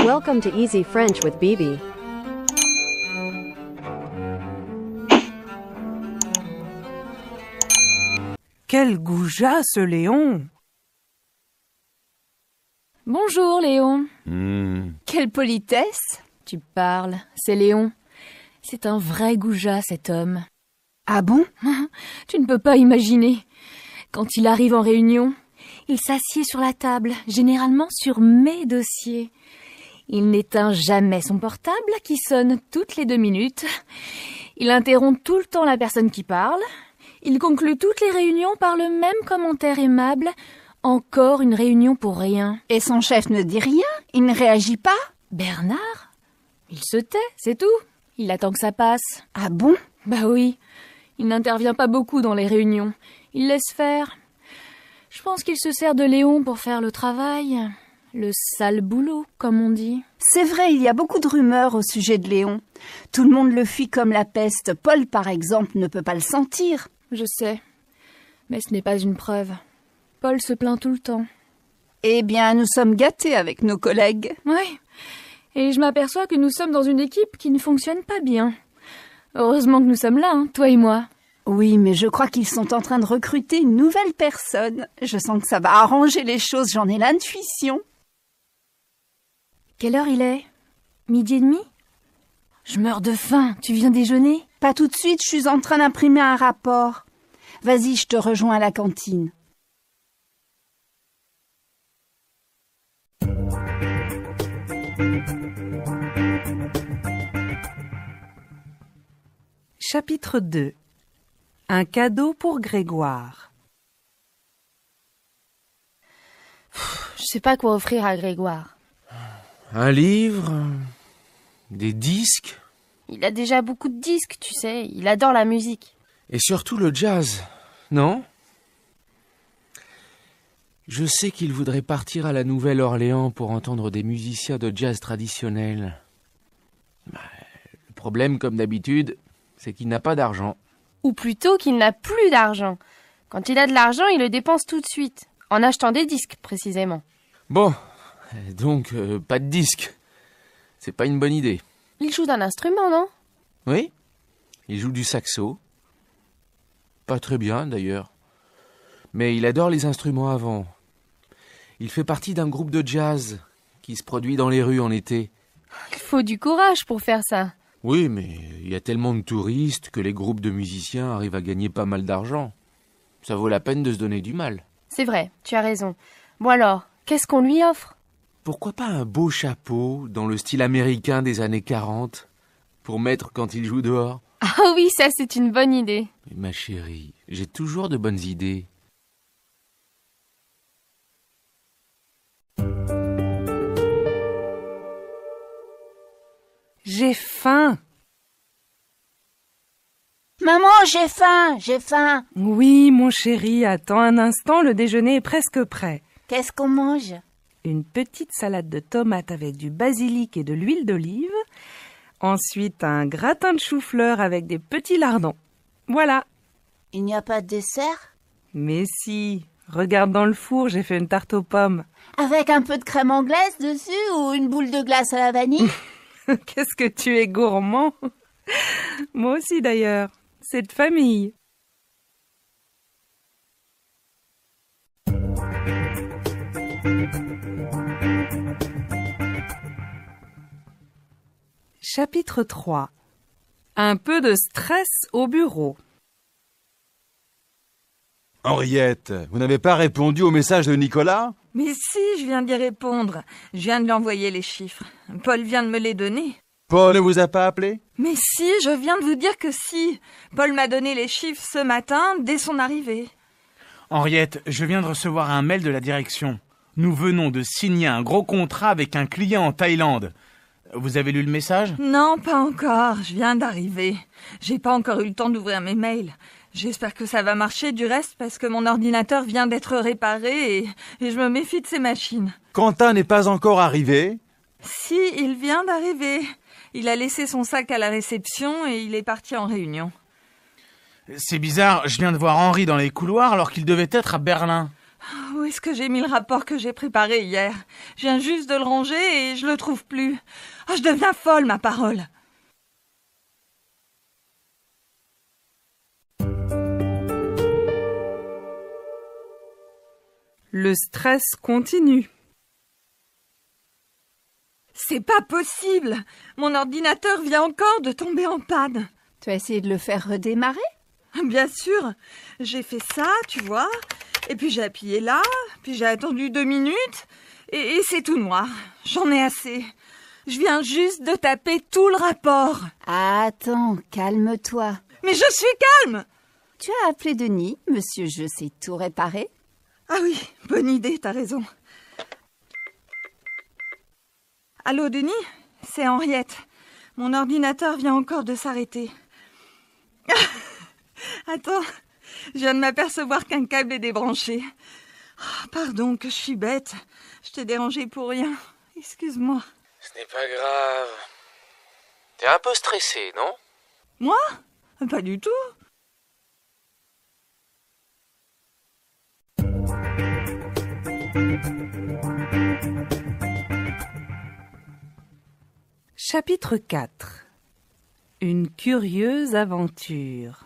Welcome to Easy French with Bibi. Quel goujat, ce Léon! Bonjour, Léon. Quelle politesse! Tu parles, c'est Léon. C'est un vrai goujat, cet homme. Ah bon? Tu ne peux pas imaginer. Quand il arrive en réunion, il s'assied sur la table, généralement sur mes dossiers. Il n'éteint jamais son portable, qui sonne toutes les 2 minutes. Il interrompt tout le temps la personne qui parle. Il conclut toutes les réunions par le même commentaire aimable. Encore une réunion pour rien. Et son chef ne dit rien? Il ne réagit pas? Bernard? Il se tait, c'est tout. Il attend que ça passe. Ah bon? Bah oui. Il n'intervient pas beaucoup dans les réunions. Il laisse faire. Je pense qu'il se sert de Léon pour faire le travail. Le sale boulot, comme on dit. C'est vrai, il y a beaucoup de rumeurs au sujet de Léon. Tout le monde le fuit comme la peste. Paul, par exemple, ne peut pas le sentir. Je sais. Mais ce n'est pas une preuve. Paul se plaint tout le temps. Eh bien, nous sommes gâtés avec nos collègues. Oui. Et je m'aperçois que nous sommes dans une équipe qui ne fonctionne pas bien. Heureusement que nous sommes là, hein, toi et moi. Oui, mais je crois qu'ils sont en train de recruter une nouvelle personne. Je sens que ça va arranger les choses, j'en ai l'intuition. Quelle heure il est? 12h30? Je meurs de faim, tu viens déjeuner? Pas tout de suite, je suis en train d'imprimer un rapport. Vas-y, je te rejoins à la cantine. Chapitre 2. Un cadeau pour Grégoire. Je sais pas quoi offrir à Grégoire. Un livre, des disques, Il a déjà beaucoup de disques, tu sais. Il adore la musique. et surtout le jazz, non? Je sais qu'il voudrait partir à la Nouvelle-Orléans pour entendre des musiciens de jazz traditionnels. Le problème, comme d'habitude, c'est qu'il n'a pas d'argent. Ou plutôt qu'il n'a plus d'argent. Quand il a de l'argent, il le dépense tout de suite. En achetant des disques, précisément. Bon, donc pas de disques. C'est pas une bonne idée. Il joue d'un instrument, non? Oui, il joue du saxo. Pas très bien, d'ailleurs. Mais il adore les instruments à vent. Il fait partie d'un groupe de jazz qui se produit dans les rues en été. Il faut du courage pour faire ça. Oui, mais il y a tellement de touristes que les groupes de musiciens arrivent à gagner pas mal d'argent. Ça vaut la peine de se donner du mal. C'est vrai, tu as raison. Bon alors, qu'est-ce qu'on lui offre? Pourquoi pas un beau chapeau dans le style américain des années 40 pour mettre quand il joue dehors? Ah oui, ça c'est une bonne idée. Mais ma chérie, j'ai toujours de bonnes idées. J'ai faim! Maman, j'ai faim, j'ai faim. Oui, mon chéri, attends un instant, le déjeuner est presque prêt. Qu'est-ce qu'on mange? Une petite salade de tomates avec du basilic et de l'huile d'olive. Ensuite, un gratin de chou-fleur avec des petits lardons. Voilà. Il n'y a pas de dessert? Mais si, regarde dans le four, j'ai fait une tarte aux pommes. Avec un peu de crème anglaise dessus ou une boule de glace à la vanille? Qu'est-ce que tu es gourmand! Moi aussi d'ailleurs, c'est de famille. Chapitre 3. Un peu de stress au bureau. Henriette, vous n'avez pas répondu au message de Nicolas? Mais si, je viens d'y répondre. Je viens de lui envoyer les chiffres. Paul vient de me les donner. Paul ne vous a pas appelé? Mais si, je viens de vous dire que si. Paul m'a donné les chiffres ce matin, dès son arrivée. Henriette, je viens de recevoir un mail de la direction. Nous venons de signer un gros contrat avec un client en Thaïlande. Vous avez lu le message? Non, pas encore. Je viens d'arriver. J'ai pas encore eu le temps d'ouvrir mes mails. J'espère que ça va marcher du reste parce que mon ordinateur vient d'être réparé et je me méfie de ces machines. Quentin n'est pas encore arrivé? Si, il vient d'arriver. Il a laissé son sac à la réception et il est parti en réunion. C'est bizarre, je viens de voir Henri dans les couloirs alors qu'il devait être à Berlin. Où est-ce que j'ai mis le rapport que j'ai préparé hier? Je viens juste de le ranger et je le trouve plus. Je deviens folle, ma parole. Le stress continue. C'est pas possible! Mon ordinateur vient encore de tomber en panne. Tu as essayé de le faire redémarrer? Bien sûr, j'ai fait ça, tu vois, et puis j'ai appuyé là, puis j'ai attendu 2 minutes, et c'est tout noir. J'en ai assez. Je viens juste de taper tout le rapport. Attends, calme-toi. Mais je suis calme! Tu as appelé Denis, monsieur Je sais tout réparer? Ah oui, bonne idée, t'as raison. Allô, Denis? C'est Henriette. Mon ordinateur vient encore de s'arrêter. Attends, je viens de m'apercevoir qu'un câble est débranché. Pardon, que je suis bête. Je t'ai dérangé pour rien. Excuse-moi. Ce n'est pas grave. T'es un peu stressé, non? Moi? Pas du tout. Chapitre 4. Une curieuse aventure.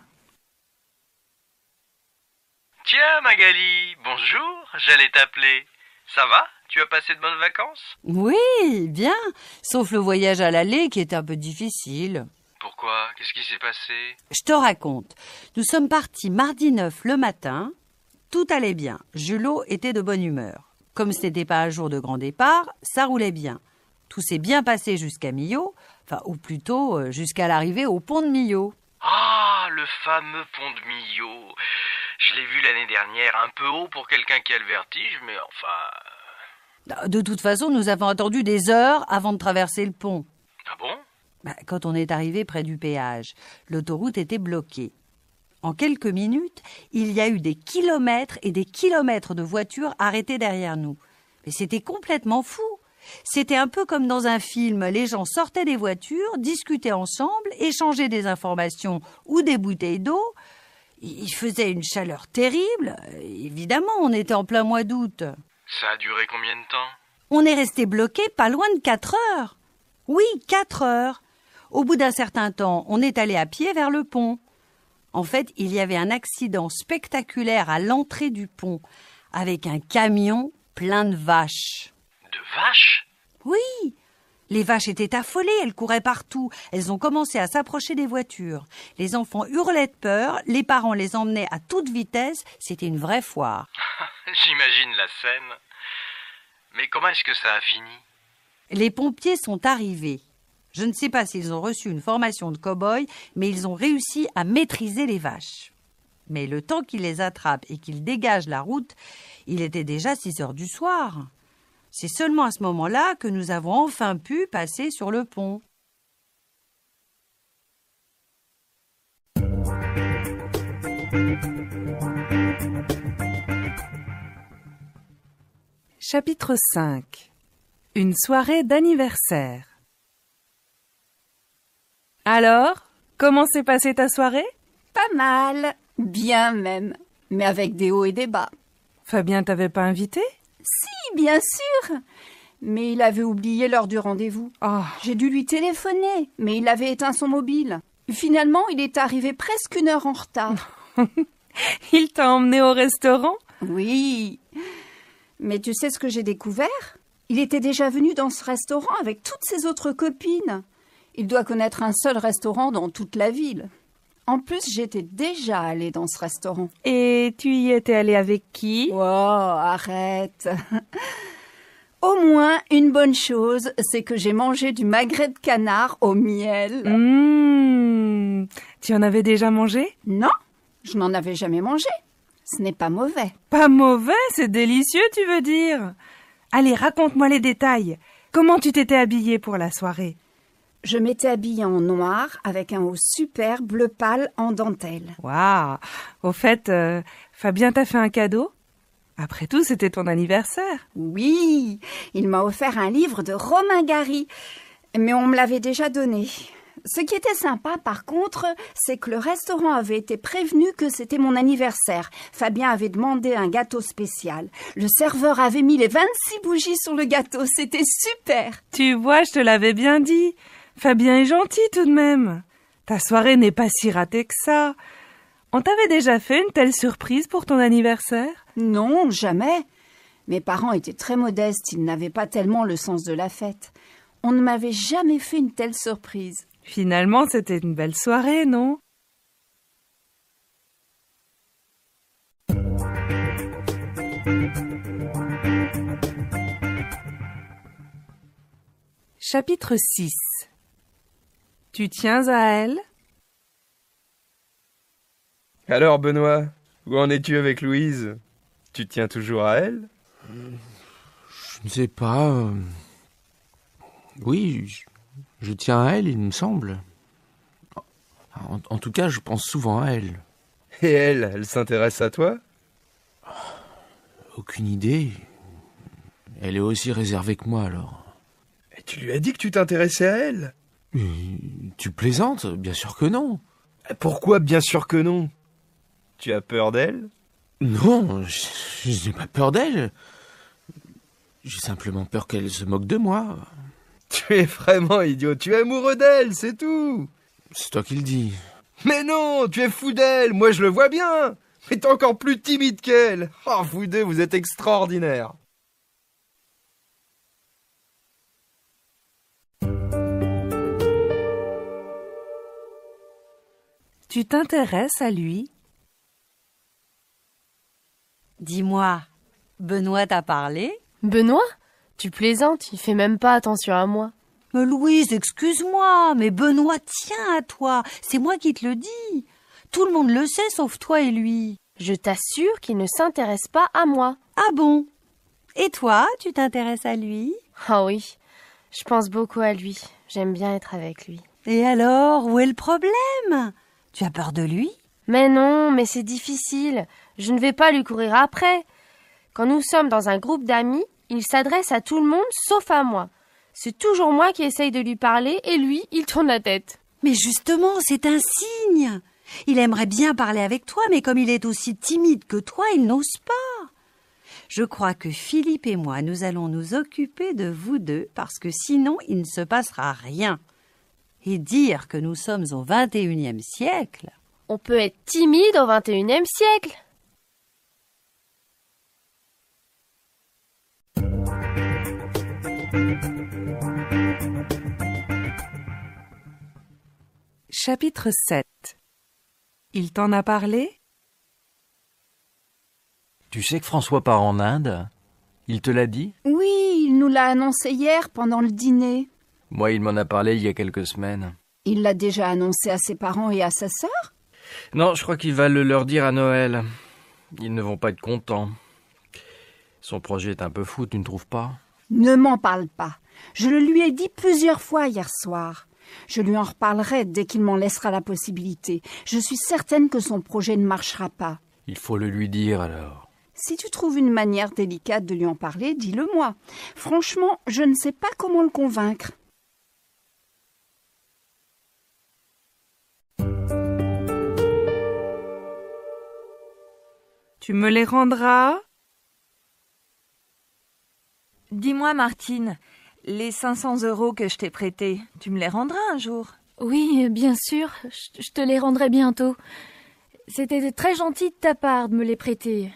Tiens, Magali, bonjour, j'allais t'appeler. Ça va? Tu as passé de bonnes vacances? Oui, bien, sauf le voyage à l'aller qui était un peu difficile. Pourquoi? Qu'est-ce qui s'est passé? Je te raconte. Nous sommes partis mardi 9 le matin. Tout allait bien. Julot était de bonne humeur. Comme ce n'était pas un jour de grand départ, ça roulait bien. Tout s'est bien passé jusqu'à Millau, ou plutôt jusqu'à l'arrivée au pont de Millau. Ah, le fameux pont de Millau. Je l'ai vu l'année dernière, un peu haut pour quelqu'un qui a le vertige, mais enfin... De toute façon, nous avons attendu des heures avant de traverser le pont. Ah bon? Quand on est arrivé près du péage, l'autoroute était bloquée. En quelques minutes, il y a eu des kilomètres et des kilomètres de voitures arrêtées derrière nous. Mais c'était complètement fou. C'était un peu comme dans un film. Les gens sortaient des voitures, discutaient ensemble, échangeaient des informations ou des bouteilles d'eau. Il faisait une chaleur terrible. Évidemment, on était en plein mois d'août. Ça a duré combien de temps? On est resté bloqué pas loin de 4 heures. Oui, 4 heures. Au bout d'un certain temps, on est allé à pied vers le pont. En fait, il y avait un accident spectaculaire à l'entrée du pont, avec un camion plein de vaches. De vaches? Oui, les vaches étaient affolées, elles couraient partout. Elles ont commencé à s'approcher des voitures. Les enfants hurlaient de peur, les parents les emmenaient à toute vitesse. C'était une vraie foire. J'imagine la scène. Mais comment est-ce que ça a fini? Les pompiers sont arrivés. Je ne sais pas s'ils ont reçu une formation de cow-boy, mais ils ont réussi à maîtriser les vaches. Mais le temps qu'ils les attrapent et qu'ils dégagent la route, il était déjà 6 heures du soir. C'est seulement à ce moment-là que nous avons enfin pu passer sur le pont. Chapitre 5. Une soirée d'anniversaire. Alors, comment s'est passée ta soirée? Pas mal, bien même, mais avec des hauts et des bas. Fabien t'avait pas invité? Si, bien sûr, mais il avait oublié l'heure du rendez-vous. Oh. J'ai dû lui téléphoner, mais il avait éteint son mobile. Finalement, il est arrivé presque 1 heure en retard. Il t'a emmené au restaurant? Oui, mais tu sais ce que j'ai découvert? Il était déjà venu dans ce restaurant avec toutes ses autres copines. Il doit connaître un seul restaurant dans toute la ville. En plus, j'étais déjà allée dans ce restaurant. Et tu y étais allée avec qui? Oh, arrête. Au moins, une bonne chose, c'est que j'ai mangé du magret de canard au miel. Tu en avais déjà mangé? Non, je n'en avais jamais mangé. Ce n'est pas mauvais. Pas mauvais, c'est délicieux, tu veux dire? Allez, raconte-moi les détails. Comment tu t'étais habillée pour la soirée? Je m'étais habillée en noir avec un haut super bleu pâle en dentelle. Waouh! Au fait, Fabien t'a fait un cadeau? Après tout, c'était ton anniversaire. Oui, il m'a offert un livre de Romain Gary, mais on me l'avait déjà donné. Ce qui était sympa, par contre, c'est que le restaurant avait été prévenu que c'était mon anniversaire. Fabien avait demandé un gâteau spécial. Le serveur avait mis les 26 bougies sur le gâteau. C'était super. Tu vois, je te l'avais bien dit. Fabien est gentil tout de même. Ta soirée n'est pas si ratée que ça. On t'avait déjà fait une telle surprise pour ton anniversaire? Non, jamais. Mes parents étaient très modestes. Ils n'avaient pas tellement le sens de la fête. On ne m'avait jamais fait une telle surprise. Finalement, c'était une belle soirée, non? Chapitre 6. Tu tiens à elle? Alors, Benoît, où en es-tu avec Louise? Tu tiens toujours à elle? Je ne sais pas. Oui, je tiens à elle, il me semble. En tout cas, je pense souvent à elle. Et elle s'intéresse à toi? Aucune idée. Elle est aussi réservée que moi, alors. Et tu lui as dit que tu t'intéressais à elle? Tu plaisantes? Bien sûr que non. Pourquoi bien sûr que non? Tu as peur d'elle? Non, je n'ai pas peur d'elle. J'ai simplement peur qu'elle se moque de moi. Tu es vraiment idiot, tu es amoureux d'elle, c'est tout. C'est toi qui le dis. Mais non, tu es fou d'elle, moi je le vois bien. Mais t'es encore plus timide qu'elle. Oh, vous deux, vous êtes extraordinaires. Tu t'intéresses à lui? Dis-moi, Benoît t'a parlé? Benoît? Tu plaisantes, il fait même pas attention à moi. Louise, excuse-moi, mais Benoît tient à toi. C'est moi qui te le dis. Tout le monde le sait, sauf toi et lui. Je t'assure qu'il ne s'intéresse pas à moi. Ah bon? Et toi, tu t'intéresses à lui? Ah oui, je pense beaucoup à lui. J'aime bien être avec lui. Et alors, où est le problème? Tu as peur de lui? Mais non, mais c'est difficile. Je ne vais pas lui courir après. Quand nous sommes dans un groupe d'amis, il s'adresse à tout le monde sauf à moi. C'est toujours moi qui essaye de lui parler et lui, il tourne la tête. Mais justement, c'est un signe. Il aimerait bien parler avec toi, mais comme il est aussi timide que toi, il n'ose pas. Je crois que Philippe et moi, nous allons nous occuper de vous deux, parce que sinon, il ne se passera rien. Et dire que nous sommes au 21e siècle... On peut être timide au 21e siècle. Chapitre 7. Il t'en a parlé? Tu sais que François part en Inde? Il te l'a dit? Oui, il nous l'a annoncé hier pendant le dîner. Moi, il m'en a parlé il y a quelques semaines. Il l'a déjà annoncé à ses parents et à sa sœur? Non, je crois qu'il va le leur dire à Noël. Ils ne vont pas être contents. Son projet est un peu fou, tu ne trouves pas? Ne m'en parle pas. Je le lui ai dit plusieurs fois hier soir. Je lui en reparlerai dès qu'il m'en laissera la possibilité. Je suis certaine que son projet ne marchera pas. Il faut le lui dire alors. Si tu trouves une manière délicate de lui en parler, dis-le-moi. Franchement, je ne sais pas comment le convaincre. Tu me les rendras? Dis-moi, Martine, les 500 € que je t'ai prêtés, tu me les rendras un jour? Oui, bien sûr, je te les rendrai bientôt. C'était très gentil de ta part de me les prêter.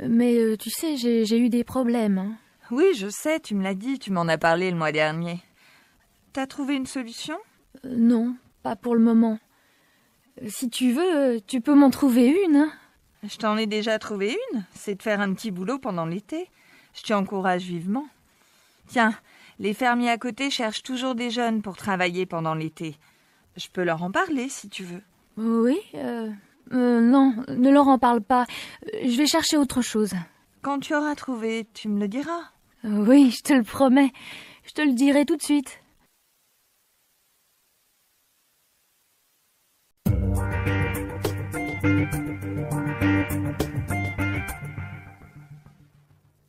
Mais tu sais, j'ai eu des problèmes. Hein. Oui, je sais, tu me l'as dit, tu m'en as parlé le mois dernier. T'as trouvé une solution? Non, pas pour le moment. Si tu veux, tu peux m'en trouver une. Hein. Je t'en ai déjà trouvé une, c'est de faire un petit boulot pendant l'été. Je t'y encourage vivement. Tiens, les fermiers à côté cherchent toujours des jeunes pour travailler pendant l'été. Je peux leur en parler si tu veux. Oui, non, ne leur en parle pas. Je vais chercher autre chose. Quand tu auras trouvé, tu me le diras. Oui, je te le promets. Je te le dirai tout de suite.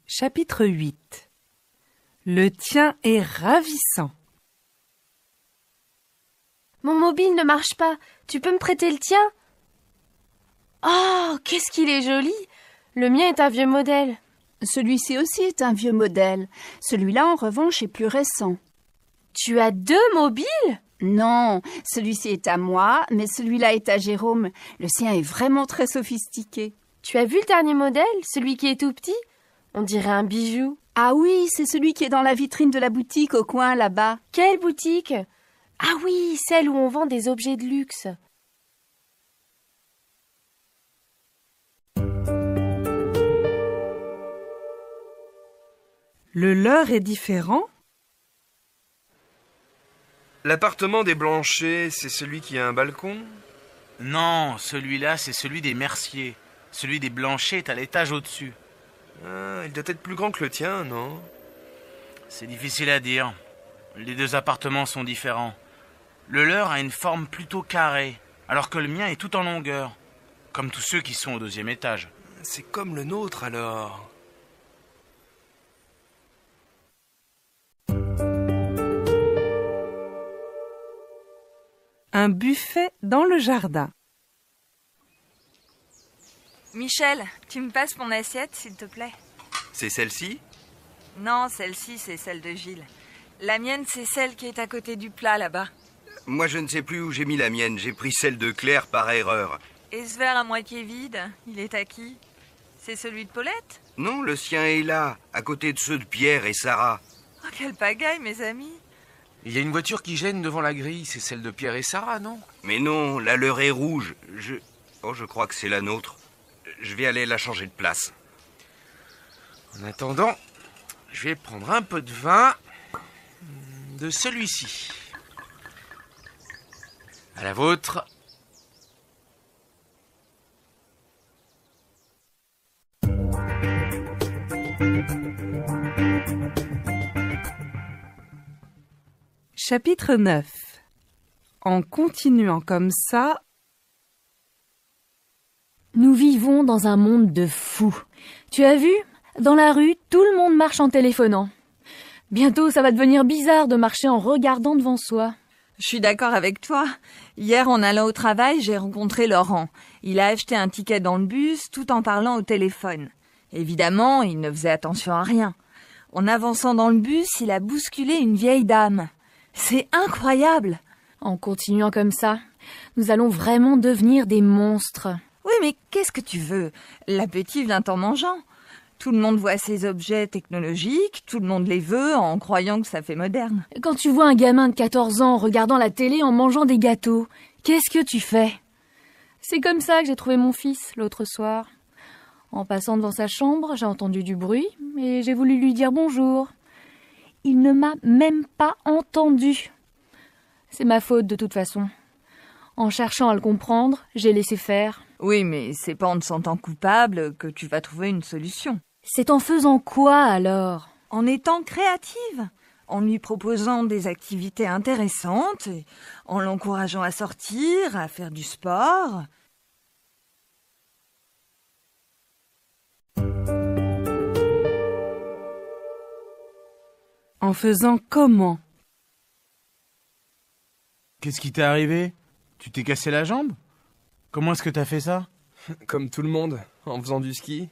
Chapitre 8. Le tien est ravissant. Mon mobile ne marche pas. Tu peux me prêter le tien? Oh, qu'est-ce qu'il est joli! Le mien est un vieux modèle. Celui-ci aussi est un vieux modèle. Celui-là, en revanche, est plus récent. Tu as 2 mobiles? Non, celui-ci est à moi, mais celui-là est à Jérôme. Le sien est vraiment très sophistiqué. Tu as vu le dernier modèle, celui qui est tout petit? On dirait un bijou. Ah oui, c'est celui qui est dans la vitrine de la boutique au coin, là-bas. Quelle boutique? Ah oui, celle où on vend des objets de luxe. Le leur est différent? L'appartement des Blanchet, c'est celui qui a un balcon? Non, celui-là, c'est celui des Mercier. Celui des Blanchet est à l'étage au-dessus. Ah, il doit être plus grand que le tien, non? C'est difficile à dire. Les 2 appartements sont différents. Le leur a une forme plutôt carrée, alors que le mien est tout en longueur. Comme tous ceux qui sont au 2e étage. C'est comme le nôtre, alors. Un buffet dans le jardin. Michel, tu me passes mon assiette, s'il te plaît? C'est celle-ci? Non, celle-ci, c'est celle de Gilles. La mienne, c'est celle qui est à côté du plat, là-bas. Moi, je ne sais plus où j'ai mis la mienne. J'ai pris celle de Claire par erreur. Et ce verre à moitié vide, il est à qui? C'est celui de Paulette? Non, le sien est là, à côté de ceux de Pierre et Sarah. Oh, quelle pagaille, mes amis! Il y a une voiture qui gêne devant la grille, c'est celle de Pierre et Sarah, non? Mais non, la leur est rouge. je crois que c'est la nôtre. Je vais aller la changer de place. En attendant, je vais prendre un peu de vin de celui-ci. À la vôtre. Chapitre 9. En continuant comme ça... Nous vivons dans un monde de fous. Tu as vu? Dans la rue, tout le monde marche en téléphonant. Bientôt, ça va devenir bizarre de marcher en regardant devant soi. Je suis d'accord avec toi. Hier, en allant au travail, j'ai rencontré Laurent. Il a acheté un ticket dans le bus tout en parlant au téléphone. Évidemment, il ne faisait attention à rien. En avançant dans le bus, il a bousculé une vieille dame. C'est incroyable! En continuant comme ça, nous allons vraiment devenir des monstres. Oui, mais qu'est-ce que tu veux? L'appétit vient en mangeant. Tout le monde voit ces objets technologiques, tout le monde les veut en croyant que ça fait moderne. Quand tu vois un gamin de 14 ans regardant la télé en mangeant des gâteaux, qu'est-ce que tu fais? C'est comme ça que j'ai trouvé mon fils l'autre soir. En passant devant sa chambre, j'ai entendu du bruit et j'ai voulu lui dire bonjour. Il ne m'a même pas entendu. C'est ma faute de toute façon. En cherchant à le comprendre, j'ai laissé faire. Oui, mais c'est pas en te sentant coupable que tu vas trouver une solution. C'est en faisant quoi alors? En étant créative, en lui proposant des activités intéressantes, et en l'encourageant à sortir, à faire du sport. En faisant comment? Qu'est-ce qui t'est arrivé? Tu t'es cassé la jambe? Comment est-ce que t'as fait ça? Comme tout le monde, en faisant du ski.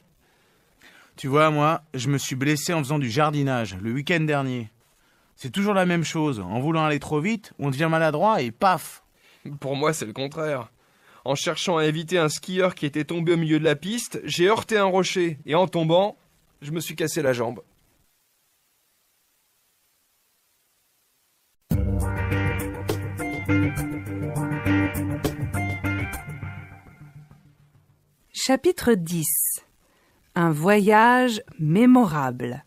Tu vois, moi, je me suis blessé en faisant du jardinage, le week-end dernier. C'est toujours la même chose. En voulant aller trop vite, on devient maladroit et paf! Pour moi, c'est le contraire. En cherchant à éviter un skieur qui était tombé au milieu de la piste, j'ai heurté un rocher. Et en tombant, je me suis cassé la jambe. Chapitre 10. Un voyage mémorable.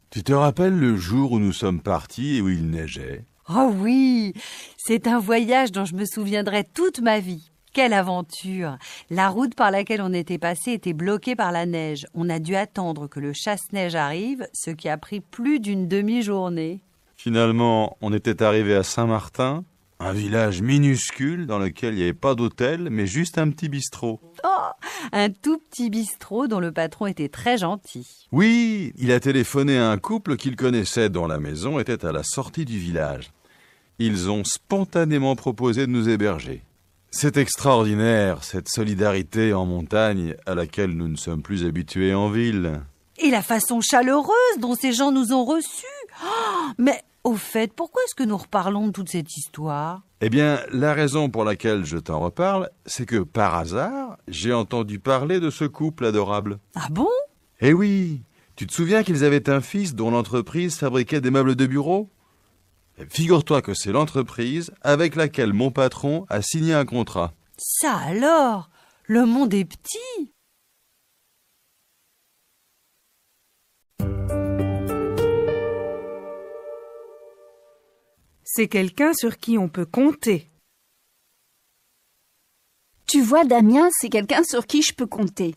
Tu te rappelles le jour où nous sommes partis et où il neigeait? Oh oui, c'est un voyage dont je me souviendrai toute ma vie. Quelle aventure! La route par laquelle on était passé était bloquée par la neige. On a dû attendre que le chasse-neige arrive, ce qui a pris plus d'une demi-journée. Finalement, on était arrivé à Saint-Martin Un village minuscule dans lequel il n'y avait pas d'hôtel, mais juste un petit bistrot. Oh, un tout petit bistrot dont le patron était très gentil. Oui, il a téléphoné à un couple qu'il connaissait dont la maison était à la sortie du village. Ils ont spontanément proposé de nous héberger. C'est extraordinaire, cette solidarité en montagne à laquelle nous ne sommes plus habitués en ville. Et la façon chaleureuse dont ces gens nous ont reçus. Oh, mais au fait, pourquoi est-ce que nous reparlons de toute cette histoire? Eh bien, la raison pour laquelle je t'en reparle, c'est que par hasard, j'ai entendu parler de ce couple adorable. Ah bon? Eh oui, tu te souviens qu'ils avaient un fils dont l'entreprise fabriquait des meubles de bureau? Figure-toi que c'est l'entreprise avec laquelle mon patron a signé un contrat. Ça alors, le monde est petit. C'est quelqu'un sur qui on peut compter. Tu vois, Damien, c'est quelqu'un sur qui je peux compter.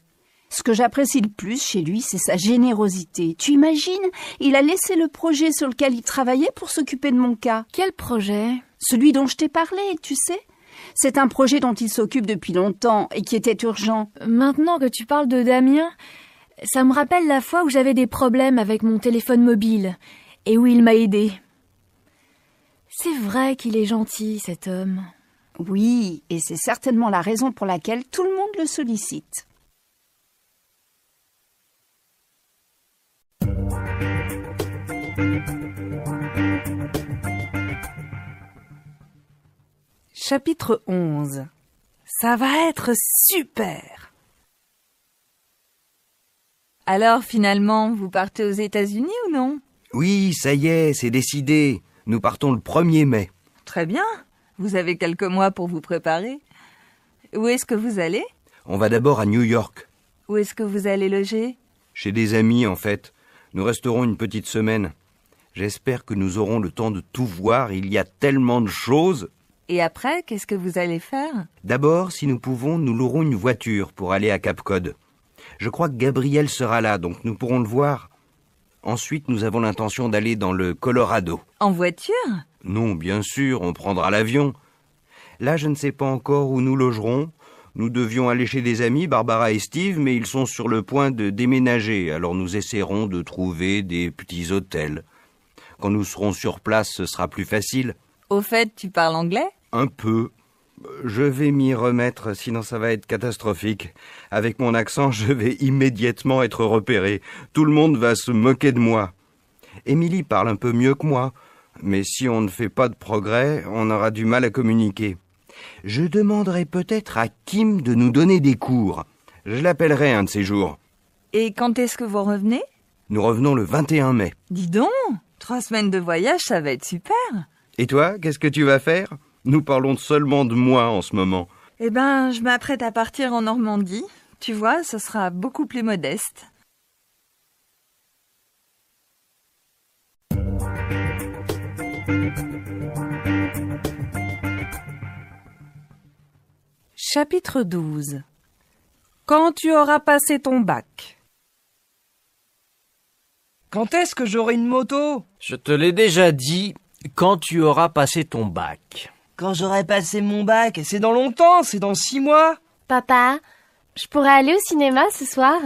Ce que j'apprécie le plus chez lui, c'est sa générosité. Tu imagines, il a laissé le projet sur lequel il travaillait pour s'occuper de mon cas. Quel projet? Celui dont je t'ai parlé, tu sais. C'est un projet dont il s'occupe depuis longtemps et qui était urgent. Maintenant que tu parles de Damien, ça me rappelle la fois où j'avais des problèmes avec mon téléphone mobile et où il m'a aidé. C'est vrai qu'il est gentil, cet homme. Oui, et c'est certainement la raison pour laquelle tout le monde le sollicite. Chapitre 11. Ça va être super! Alors, finalement, vous partez aux États-Unis ou non? Oui, ça y est, c'est décidé. Nous partons le 1er mai. Très bien. Vous avez quelques mois pour vous préparer. Où est-ce que vous allez? On va d'abord à New York. Où est-ce que vous allez loger? Chez des amis, en fait. Nous resterons une petite semaine. J'espère que nous aurons le temps de tout voir. Il y a tellement de choses. Et après, qu'est-ce que vous allez faire? D'abord, si nous pouvons, nous louerons une voiture pour aller à Cap Cod. Je crois que Gabriel sera là, donc nous pourrons le voir. Ensuite, nous avons l'intention d'aller dans le Colorado. En voiture? Non, bien sûr, on prendra l'avion. Là, je ne sais pas encore où nous logerons. Nous devions aller chez des amis, Barbara et Steve, mais ils sont sur le point de déménager, alors nous essaierons de trouver des petits hôtels. Quand nous serons sur place, ce sera plus facile. Au fait, tu parles anglais? Un peu. Je vais m'y remettre, sinon ça va être catastrophique. Avec mon accent, je vais immédiatement être repéré. Tout le monde va se moquer de moi. Émilie parle un peu mieux que moi, mais si on ne fait pas de progrès, on aura du mal à communiquer. Je demanderai peut-être à Kim de nous donner des cours. Je l'appellerai un de ces jours. Et quand est-ce que vous revenez? Nous revenons le 21 mai. Dis donc, 3 semaines de voyage, ça va être super. Et toi, qu'est-ce que tu vas faire? Nous parlons seulement de moi en ce moment. Eh ben, je m'apprête à partir en Normandie. Tu vois, ce sera beaucoup plus modeste. Chapitre 12. Quand tu auras passé ton bac. Quand est-ce que j'aurai une moto? Je te l'ai déjà dit, quand tu auras passé ton bac. Quand j'aurai passé mon bac, c'est dans longtemps, c'est dans 6 mois. Papa, je pourrais aller au cinéma ce soir?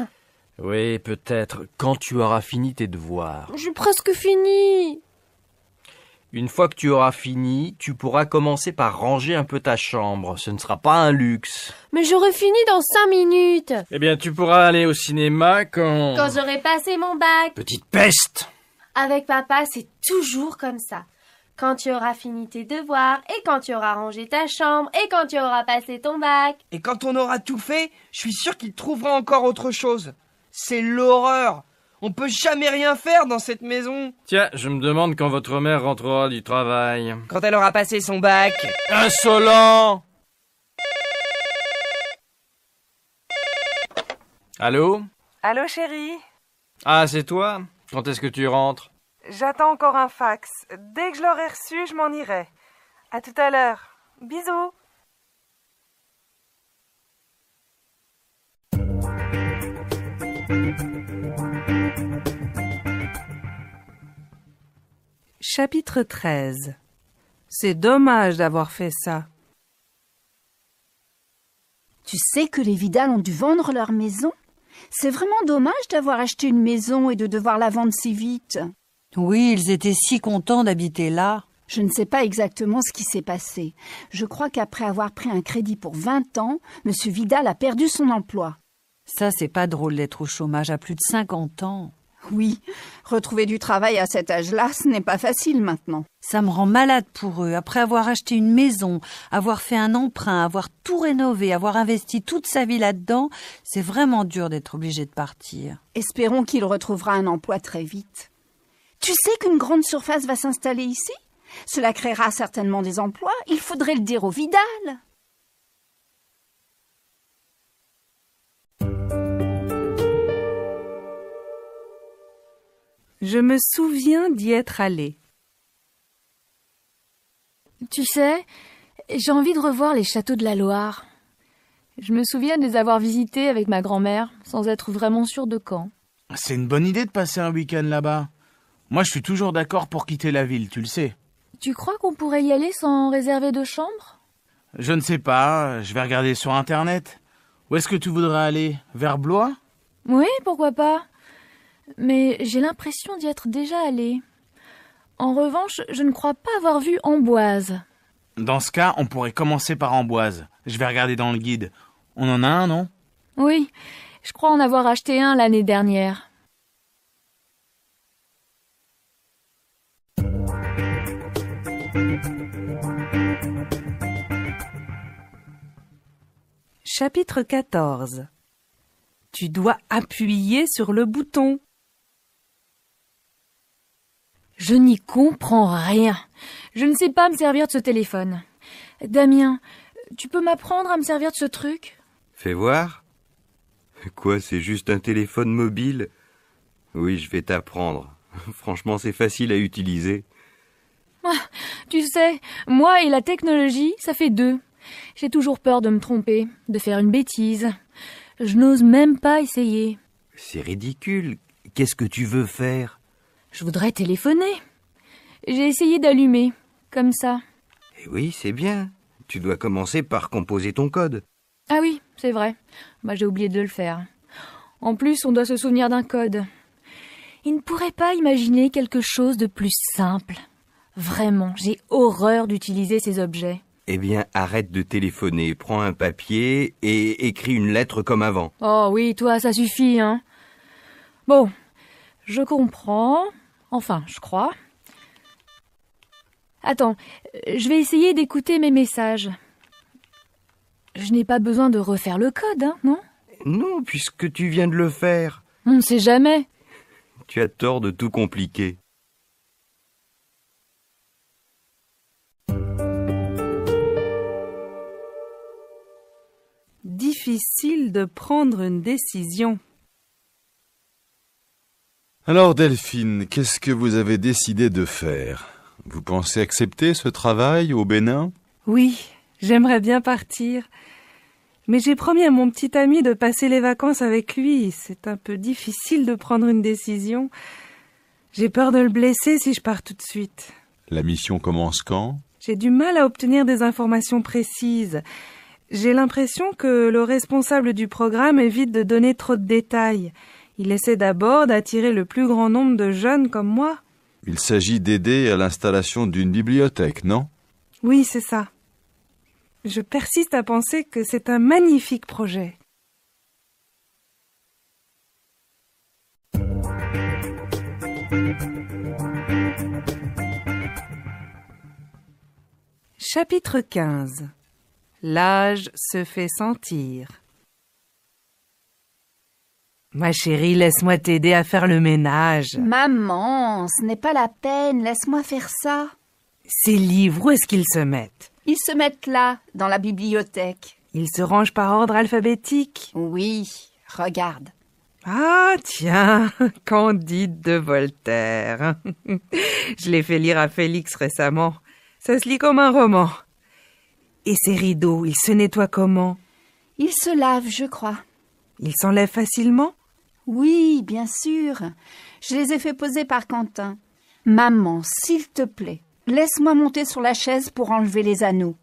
Oui, peut-être, quand tu auras fini tes devoirs. J'ai presque fini. Une fois que tu auras fini, tu pourras commencer par ranger un peu ta chambre. Ce ne sera pas un luxe. Mais j'aurai fini dans 5 minutes. Eh bien, tu pourras aller au cinéma quand j'aurai passé mon bac. Petite peste! Avec papa, c'est toujours comme ça. Quand tu auras fini tes devoirs, et quand tu auras rangé ta chambre, et quand tu auras passé ton bac. Et quand on aura tout fait, je suis sûr qu'il trouvera encore autre chose. C'est l'horreur. On peut jamais rien faire dans cette maison. Tiens, je me demande quand votre mère rentrera du travail. Quand elle aura passé son bac. Insolent! Allô? Allô, chérie? Ah, c'est toi? Quand est-ce que tu rentres? J'attends encore un fax. Dès que je l'aurai reçu, je m'en irai. À tout à l'heure. Bisous. Chapitre 13. C'est dommage d'avoir fait ça. Tu sais que les Vidal ont dû vendre leur maison? C'est vraiment dommage d'avoir acheté une maison et de devoir la vendre si vite. Oui, ils étaient si contents d'habiter là. Je ne sais pas exactement ce qui s'est passé. Je crois qu'après avoir pris un crédit pour 20 ans, M. Vidal a perdu son emploi. Ça, c'est pas drôle d'être au chômage à plus de 50 ans. Oui, retrouver du travail à cet âge-là, ce n'est pas facile maintenant. Ça me rend malade pour eux. Après avoir acheté une maison, avoir fait un emprunt, avoir tout rénové, avoir investi toute sa vie là-dedans, c'est vraiment dur d'être obligé de partir. Espérons qu'il retrouvera un emploi très vite. Tu sais qu'une grande surface va s'installer ici? Cela créera certainement des emplois. Il faudrait le dire au Vidal. Je me souviens d'y être allée. Tu sais, j'ai envie de revoir les châteaux de la Loire. Je me souviens de les avoir visités avec ma grand-mère, sans être vraiment sûre de quand. C'est une bonne idée de passer un week-end là-bas. Moi, je suis toujours d'accord pour quitter la ville, tu le sais. Tu crois qu'on pourrait y aller sans réserver de chambre? Je ne sais pas, je vais regarder sur Internet. Où est-ce que tu voudrais aller? Vers Blois? Oui, pourquoi pas. Mais j'ai l'impression d'y être déjà allée. En revanche, je ne crois pas avoir vu Amboise. Dans ce cas, on pourrait commencer par Amboise. Je vais regarder dans le guide. On en a un, non? Oui, je crois en avoir acheté un l'année dernière. Chapitre 14. Tu dois appuyer sur le bouton. Je n'y comprends rien. Je ne sais pas me servir de ce téléphone. Damien, tu peux m'apprendre à me servir de ce truc? Fais voir. Quoi, c'est juste un téléphone mobile? Oui, je vais t'apprendre. Franchement, c'est facile à utiliser. Ah, tu sais, moi et la technologie, ça fait deux. J'ai toujours peur de me tromper, de faire une bêtise. Je n'ose même pas essayer. C'est ridicule. Qu'est-ce que tu veux faire? Je voudrais téléphoner. J'ai essayé d'allumer, comme ça. Eh oui, c'est bien. Tu dois commencer par composer ton code. Ah oui, c'est vrai. J'ai oublié de le faire. En plus, on doit se souvenir d'un code. Il ne pourrait pas imaginer quelque chose de plus simple. Vraiment, j'ai horreur d'utiliser ces objets. Eh bien, arrête de téléphoner, prends un papier et écris une lettre comme avant. Oh oui, toi, ça suffit, hein. Bon, je comprends. Enfin, je crois. Attends, je vais essayer d'écouter mes messages. Je n'ai pas besoin de refaire le code, hein, non? Non, puisque tu viens de le faire. On ne sait jamais. Tu as tort de tout compliquer. Difficile de prendre une décision. Alors Delphine, qu'est-ce que vous avez décidé de faire? Vous pensez accepter ce travail au Bénin? Oui, j'aimerais bien partir. Mais j'ai promis à mon petit ami de passer les vacances avec lui. C'est un peu difficile de prendre une décision. J'ai peur de le blesser si je pars tout de suite. La mission commence quand? J'ai du mal à obtenir des informations précises. J'ai l'impression que le responsable du programme évite de donner trop de détails. Il essaie d'abord d'attirer le plus grand nombre de jeunes comme moi. Il s'agit d'aider à l'installation d'une bibliothèque, non? Oui, c'est ça. Je persiste à penser que c'est un magnifique projet. Chapitre 15. L'âge se fait sentir. Ma chérie, laisse-moi t'aider à faire le ménage. Maman, ce n'est pas la peine, laisse-moi faire ça. Ces livres, où est-ce qu'ils se mettent? Ils se mettent là, dans la bibliothèque. Ils se rangent par ordre alphabétique? Oui, regarde. Ah, tiens, Candide de Voltaire. Je l'ai fait lire à Félix récemment. Ça se lit comme un roman. Et ces rideaux, ils se nettoient comment? Ils se lavent, je crois. Ils s'enlèvent facilement? Oui, bien sûr. Je les ai fait poser par Quentin. Maman, s'il te plaît, Laisse-moi monter sur la chaise pour enlever les anneaux.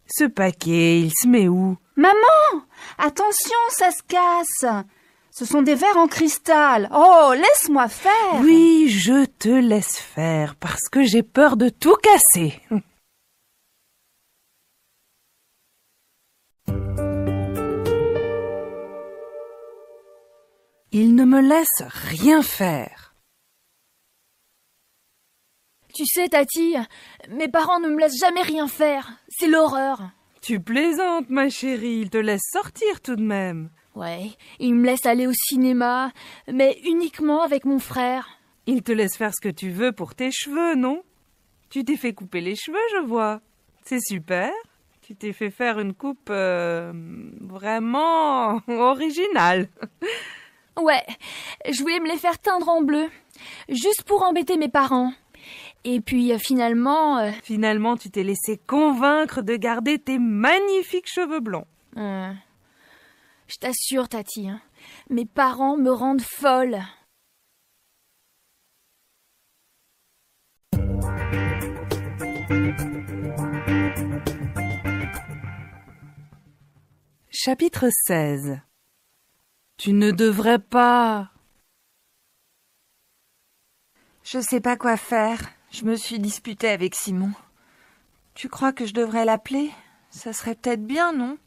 Ce paquet, il se met où? Maman! Attention, ça se casse! Ce sont des verres en cristal. Oh, laisse-moi faire! Oui, je te laisse faire, parce que j'ai peur de tout casser. Il ne me laisse rien faire. Tu sais, Tati, mes parents ne me laissent jamais rien faire. C'est l'horreur. Tu plaisantes, ma chérie, ils te laissent sortir tout de même. Ouais, ils me laissent aller au cinéma, mais uniquement avec mon frère. Ils te laissent faire ce que tu veux pour tes cheveux, non? Tu t'es fait couper les cheveux, je vois. C'est super. Tu t'es fait faire une coupe vraiment originale. Ouais, je voulais me les faire teindre en bleu, juste pour embêter mes parents. Et puis finalement... Finalement, tu t'es laissé convaincre de garder tes magnifiques cheveux blonds. Je t'assure, Tati, mes parents me rendent folle. Chapitre 16. Tu ne devrais pas... Je sais pas quoi faire. Je me suis disputée avec Simon. Tu crois que je devrais l'appeler? Ça serait peut-être bien, non?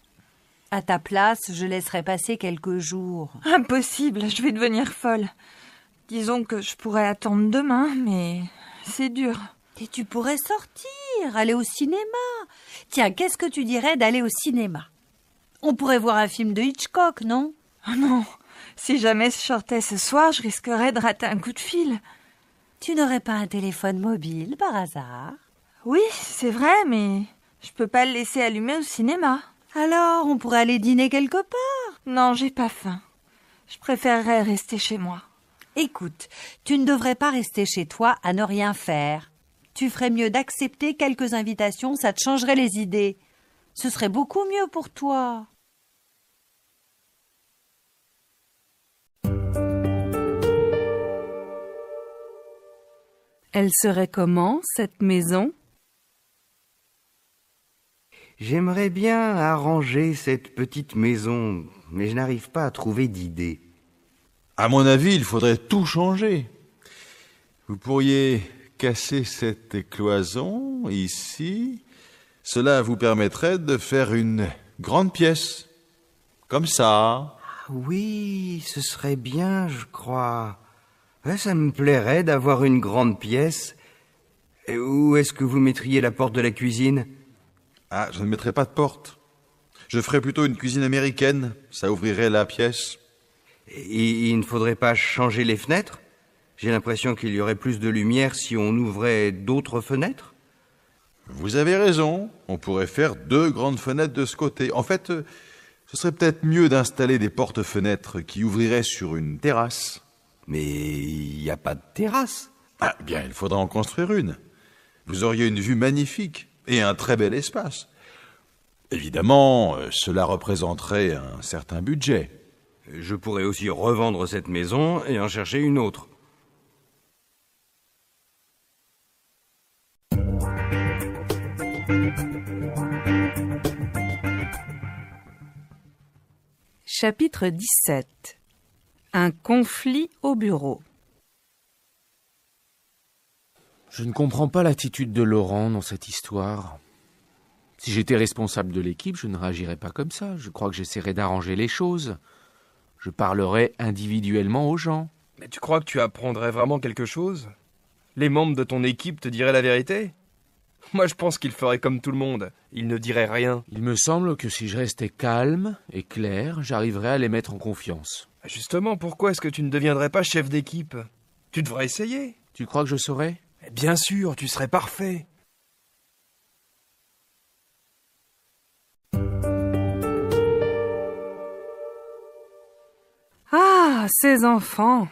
À ta place, je laisserai passer quelques jours. Impossible, je vais devenir folle. Disons que je pourrais attendre demain, mais c'est dur. Et tu pourrais sortir, aller au cinéma. Tiens, qu'est-ce que tu dirais d'aller au cinéma? On pourrait voir un film de Hitchcock, non? Oh non, si jamais je sortais ce soir, je risquerais de rater un coup de fil. Tu n'aurais pas un téléphone mobile, par hasard? Oui, c'est vrai, mais je peux pas le laisser allumé au cinéma. Alors, on pourrait aller dîner quelque part? Non, j'ai pas faim. Je préférerais rester chez moi. Écoute, tu ne devrais pas rester chez toi à ne rien faire. Tu ferais mieux d'accepter quelques invitations, ça te changerait les idées. Ce serait beaucoup mieux pour toi. Elle serait comment, cette maison? J'aimerais bien arranger cette petite maison, mais je n'arrive pas à trouver d'idée. À mon avis, il faudrait tout changer. Vous pourriez casser cette cloison ici. Cela vous permettrait de faire une grande pièce. Comme ça. Oui, ce serait bien, je crois. Ouais, ça me plairait d'avoir une grande pièce. Et où est-ce que vous mettriez la porte de la cuisine? Ah, je ne mettrais pas de porte. Je ferais plutôt une cuisine américaine. Ça ouvrirait la pièce. Et il ne faudrait pas changer les fenêtres? J'ai l'impression qu'il y aurait plus de lumière si on ouvrait d'autres fenêtres. Vous avez raison. On pourrait faire 2 grandes fenêtres de ce côté. En fait, ce serait peut-être mieux d'installer des portes-fenêtres qui ouvriraient sur une terrasse. Mais il n'y a pas de terrasse. Ah, bien, il faudra en construire une. Vous auriez une vue magnifique et un très bel espace. Évidemment, cela représenterait un certain budget. Je pourrais aussi revendre cette maison et en chercher une autre. Chapitre 17. Un conflit au bureau. Je ne comprends pas l'attitude de Laurent dans cette histoire. Si j'étais responsable de l'équipe, je ne réagirais pas comme ça. Je crois que j'essaierais d'arranger les choses. Je parlerais individuellement aux gens. Mais tu crois que tu apprendrais vraiment quelque chose? Les membres de ton équipe te diraient la vérité? Moi, je pense qu'ils feraient comme tout le monde. Ils ne diraient rien. Il me semble que si je restais calme et clair, j'arriverais à les mettre en confiance. Justement, pourquoi est-ce que tu ne deviendrais pas chef d'équipe? Tu devrais essayer. Tu crois que je saurais? Bien sûr, tu serais parfait. Ah, ces enfants!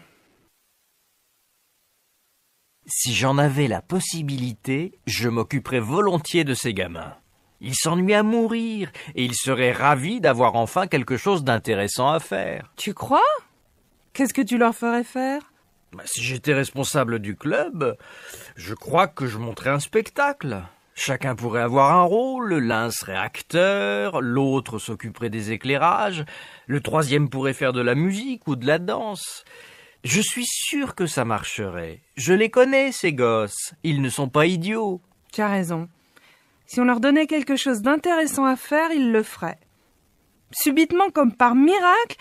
Si j'en avais la possibilité, je m'occuperais volontiers de ces gamins. Ils s'ennuient à mourir, et ils seraient ravis d'avoir enfin quelque chose d'intéressant à faire. Tu crois? Qu'est-ce que tu leur ferais faire? Si j'étais responsable du club, je crois que je monterais un spectacle. Chacun pourrait avoir un rôle, l'un serait acteur, l'autre s'occuperait des éclairages, le troisième pourrait faire de la musique ou de la danse. Je suis sûr que ça marcherait. Je les connais, ces gosses. Ils ne sont pas idiots. Tu as raison. Si on leur donnait quelque chose d'intéressant à faire, ils le feraient. Subitement, comme par miracle,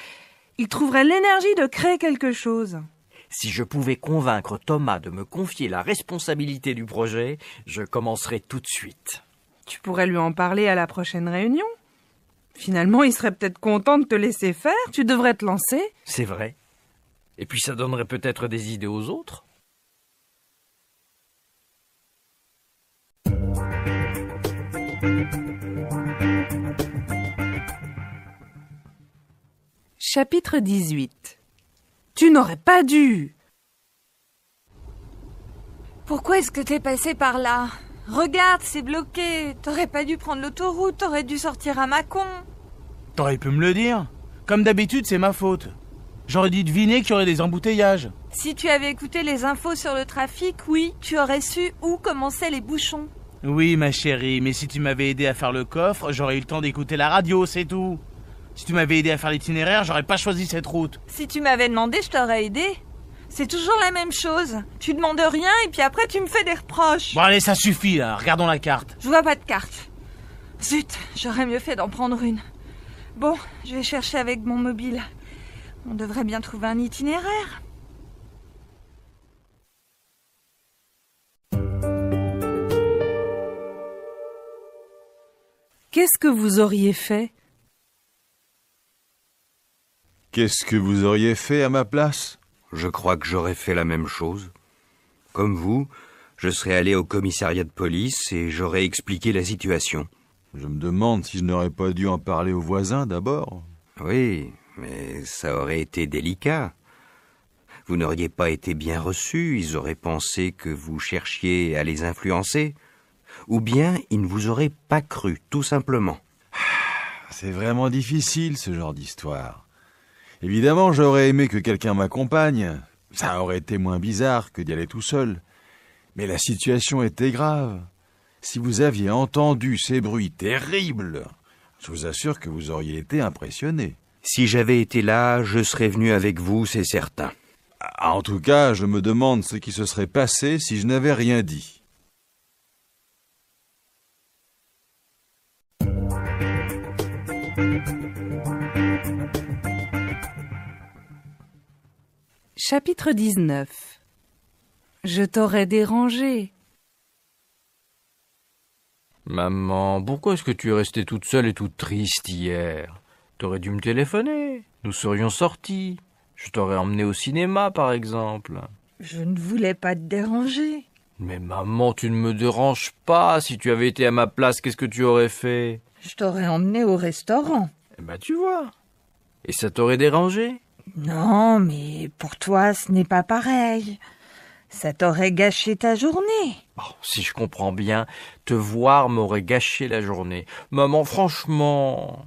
ils trouveraient l'énergie de créer quelque chose. Si je pouvais convaincre Thomas de me confier la responsabilité du projet, je commencerais tout de suite. Tu pourrais lui en parler à la prochaine réunion. Finalement, il serait peut-être content de te laisser faire. Tu devrais te lancer. C'est vrai. Et puis ça donnerait peut-être des idées aux autres. Chapitre 18. Tu n'aurais pas dû. Pourquoi est-ce que t'es passé par là? Regarde, c'est bloqué. T'aurais pas dû prendre l'autoroute, t'aurais dû sortir à Mâcon. T'aurais pu me le dire. Comme d'habitude, c'est ma faute. J'aurais dû deviner qu'il y aurait des embouteillages. Si tu avais écouté les infos sur le trafic, oui, tu aurais su où commençaient les bouchons. Oui, ma chérie, mais si tu m'avais aidé à faire le coffre, j'aurais eu le temps d'écouter la radio, c'est tout. Si tu m'avais aidé à faire l'itinéraire, j'aurais pas choisi cette route. Si tu m'avais demandé, je t'aurais aidé. C'est toujours la même chose. Tu demandes rien et puis après tu me fais des reproches. Bon allez, ça suffit là, regardons la carte. Je vois pas de carte. Zut, j'aurais mieux fait d'en prendre une. Bon, je vais chercher avec mon mobile. On devrait bien trouver un itinéraire. Qu'est-ce que vous auriez fait? Qu'est-ce que vous auriez fait à ma place? Je crois que j'aurais fait la même chose. Comme vous, je serais allé au commissariat de police et j'aurais expliqué la situation. Je me demande si je n'aurais pas dû en parler aux voisins d'abord. Oui, mais ça aurait été délicat. Vous n'auriez pas été bien reçu, ils auraient pensé que vous cherchiez à les influencer. Ou bien ils ne vous auraient pas cru, tout simplement. C'est vraiment difficile, ce genre d'histoire. Évidemment, j'aurais aimé que quelqu'un m'accompagne. Ça aurait été moins bizarre que d'y aller tout seul. Mais la situation était grave. Si vous aviez entendu ces bruits terribles, je vous assure que vous auriez été impressionné. Si j'avais été là, je serais venu avec vous, c'est certain. En tout cas, je me demande ce qui se serait passé si je n'avais rien dit. Chapitre 19. Je t'aurais dérangé. Maman, pourquoi est-ce que tu es restée toute seule et toute triste hier? T'aurais dû me téléphoner. Nous serions sortis. Je t'aurais emmené au cinéma, par exemple. Je ne voulais pas te déranger. Mais maman, tu ne me déranges pas. Si tu avais été à ma place, qu'est-ce que tu aurais fait? Je t'aurais emmené au restaurant. Eh ben, tu vois. Et ça t'aurait dérangé? Non, mais pour toi, ce n'est pas pareil. Ça t'aurait gâché ta journée. Oh, si je comprends bien, te voir m'aurait gâché la journée. Maman, franchement...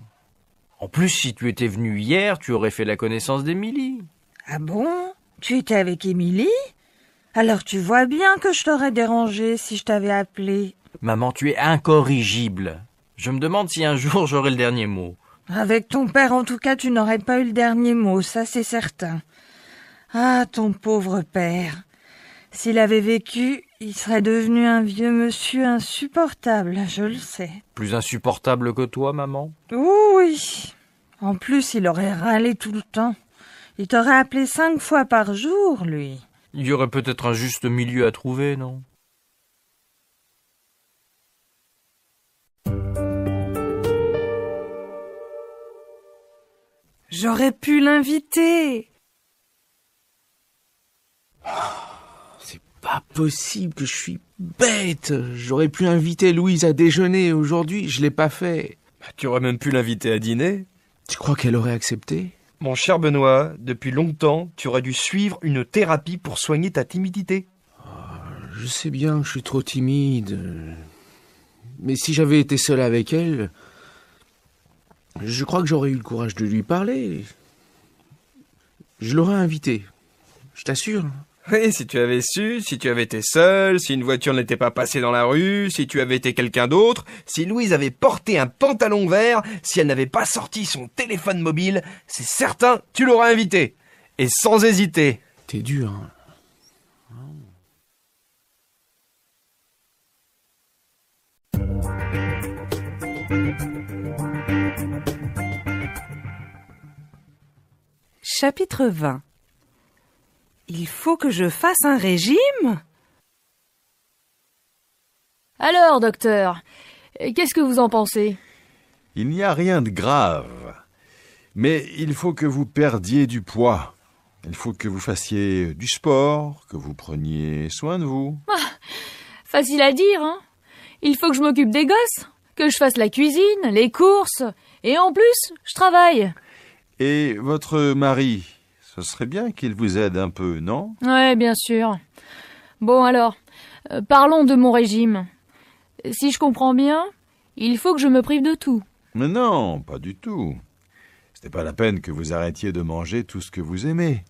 En plus, si tu étais venue hier, tu aurais fait la connaissance d'Émilie. Ah bon? Tu étais avec Émilie? Alors tu vois bien que je t'aurais dérangé si je t'avais appelé. Maman, tu es incorrigible. Je me demande si un jour j'aurai le dernier mot. Avec ton père, en tout cas, tu n'aurais pas eu le dernier mot, ça c'est certain. Ah, ton pauvre père. S'il avait vécu, il serait devenu un vieux monsieur insupportable, je le sais. Plus insupportable que toi, maman? Oui. En plus, il aurait râlé tout le temps. Il t'aurait appelé 5 fois par jour, lui. Il y aurait peut-être un juste milieu à trouver, non? J'aurais pu l'inviter. C'est pas possible que je suis bête. J'aurais pu inviter Louise à déjeuner aujourd'hui, je l'ai pas fait. Tu aurais même pu l'inviter à dîner. Tu crois qu'elle aurait accepté? Mon cher Benoît, depuis longtemps, tu aurais dû suivre une thérapie pour soigner ta timidité. Je sais bien que je suis trop timide. Mais si j'avais été seul avec elle, je crois que j'aurais eu le courage de lui parler. Je l'aurais invitée, je t'assure. Oui, si tu avais su, si tu avais été seul, si une voiture n'était pas passée dans la rue, si tu avais été quelqu'un d'autre, si Louise avait porté un pantalon vert, si elle n'avait pas sorti son téléphone mobile, c'est certain, tu l'aurais invitée. Et sans hésiter. T'es dur, hein. Chapitre 20. Il faut que je fasse un régime? Alors, docteur, qu'est-ce que vous en pensez? Il n'y a rien de grave. Mais il faut que vous perdiez du poids. Il faut que vous fassiez du sport, que vous preniez soin de vous. Ah, facile à dire, hein. Il faut que je m'occupe des gosses, que je fasse la cuisine, les courses, et en plus, je travaille. Et votre mari, ce serait bien qu'il vous aide un peu, non? Ouais, bien sûr. Bon alors, parlons de mon régime. Si je comprends bien, il faut que je me prive de tout. Mais non, pas du tout. Ce n'est pas la peine que vous arrêtiez de manger tout ce que vous aimez.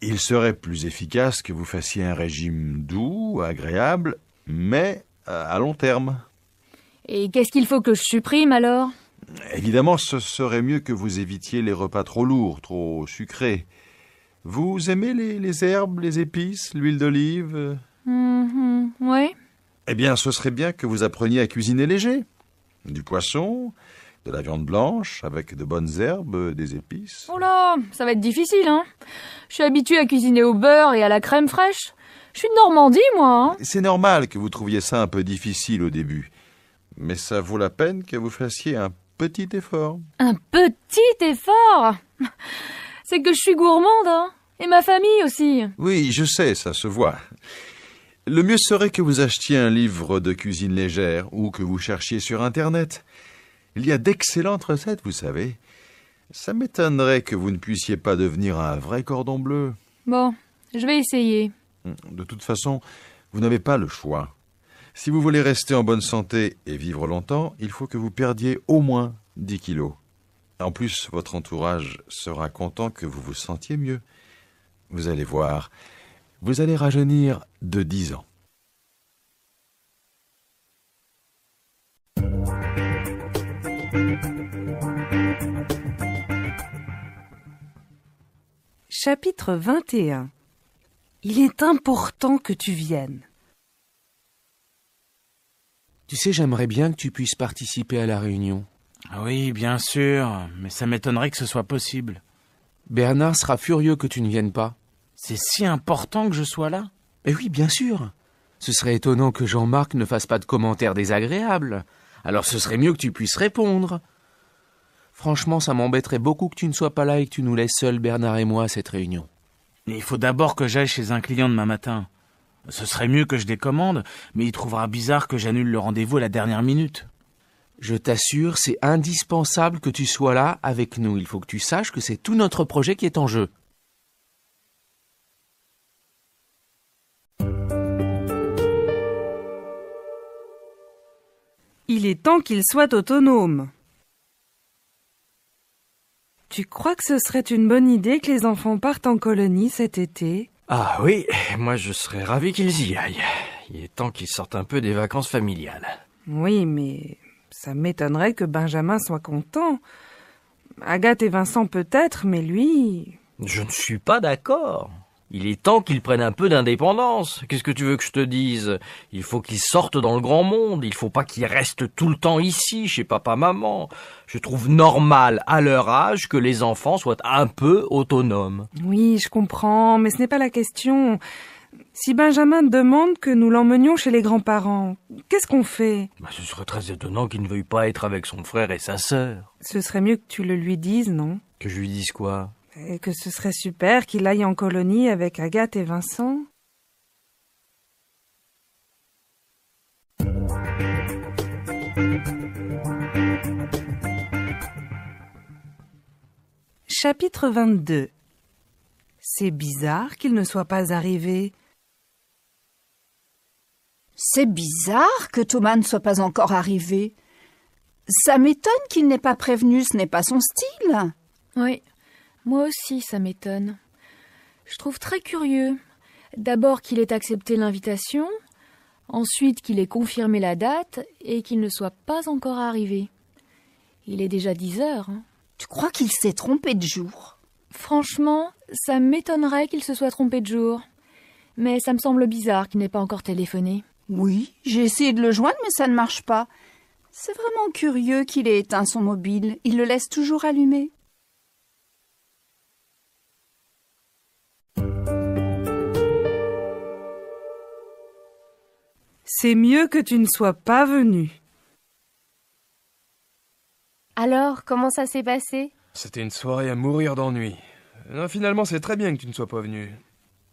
Il serait plus efficace que vous fassiez un régime doux, agréable, mais à long terme. Et qu'est-ce qu'il faut que je supprime alors? Évidemment, ce serait mieux que vous évitiez les repas trop lourds, trop sucrés. Vous aimez les herbes, les épices, l'huile d'olive? Ouais. Eh bien, ce serait bien que vous appreniez à cuisiner léger. Du poisson, de la viande blanche, avec de bonnes herbes, des épices. Oh là, ça va être difficile, hein. Je suis habituée à cuisiner au beurre et à la crème fraîche. Je suis de Normandie, moi, hein. C'est normal que vous trouviez ça un peu difficile au début. Mais ça vaut la peine que vous fassiez un petit effort. Un petit effort? C'est que je suis gourmande, hein. Et ma famille aussi. Oui, je sais, ça se voit. Le mieux serait que vous achetiez un livre de cuisine légère ou que vous cherchiez sur Internet. Il y a d'excellentes recettes, vous savez. Ça m'étonnerait que vous ne puissiez pas devenir un vrai cordon bleu. Bon, je vais essayer. De toute façon, vous n'avez pas le choix. Si vous voulez rester en bonne santé et vivre longtemps, il faut que vous perdiez au moins 10 kilos. En plus, votre entourage sera content que vous vous sentiez mieux. Vous allez voir, vous allez rajeunir de 10 ans. Chapitre 21. Il est important que tu viennes. Tu sais, j'aimerais bien que tu puisses participer à la réunion. Oui, bien sûr, mais ça m'étonnerait que ce soit possible. Bernard sera furieux que tu ne viennes pas. C'est si important que je sois là? Eh oui, bien sûr. Ce serait étonnant que Jean-Marc ne fasse pas de commentaires désagréables. Alors ce serait mieux que tu puisses répondre. Franchement, ça m'embêterait beaucoup que tu ne sois pas là et que tu nous laisses seuls, Bernard et moi, à cette réunion. Il faut d'abord que j'aille chez un client demain matin. Ce serait mieux que je décommande, mais il trouvera bizarre que j'annule le rendez-vous à la dernière minute. Je t'assure, c'est indispensable que tu sois là avec nous. Il faut que tu saches que c'est tout notre projet qui est en jeu. Il est temps qu'il soit autonome. Tu crois que ce serait une bonne idée que les enfants partent en colonie cet été? Ah oui, moi je serais ravi qu'ils y aillent. Il est temps qu'ils sortent un peu des vacances familiales. Oui, mais ça m'étonnerait que Benjamin soit content. Agathe et Vincent peut-être, mais lui... Je ne suis pas d'accord. Il est temps qu'ils prennent un peu d'indépendance. Qu'est-ce que tu veux que je te dise? Il faut qu'ils sortent dans le grand monde. Il faut pas qu'ils restent tout le temps ici, chez papa-maman. Je trouve normal, à leur âge, que les enfants soient un peu autonomes. Oui, je comprends, mais ce n'est pas la question. Si Benjamin demande que nous l'emmenions chez les grands-parents, qu'est-ce qu'on fait? Ce serait très étonnant qu'il ne veuille pas être avec son frère et sa sœur. Ce serait mieux que tu le lui dises, non? Que je lui dise quoi? Et que ce serait super qu'il aille en colonie avec Agathe et Vincent. Chapitre 22. C'est bizarre qu'il ne soit pas arrivé. C'est bizarre que Thomas ne soit pas encore arrivé. Ça m'étonne qu'il n'ait pas prévenu, ce n'est pas son style. Oui, moi aussi ça m'étonne. Je trouve très curieux. D'abord qu'il ait accepté l'invitation, ensuite qu'il ait confirmé la date et qu'il ne soit pas encore arrivé. Il est déjà 10 heures. Tu crois qu'il s'est trompé de jour? Franchement, ça m'étonnerait qu'il se soit trompé de jour. Mais ça me semble bizarre qu'il n'ait pas encore téléphoné. Oui, j'ai essayé de le joindre, mais ça ne marche pas. C'est vraiment curieux qu'il ait éteint son mobile. Il le laisse toujours allumé. C'est mieux que tu ne sois pas venu. Alors, comment ça s'est passé? C'était une soirée à mourir d'ennui. Non, finalement, c'est très bien que tu ne sois pas venu.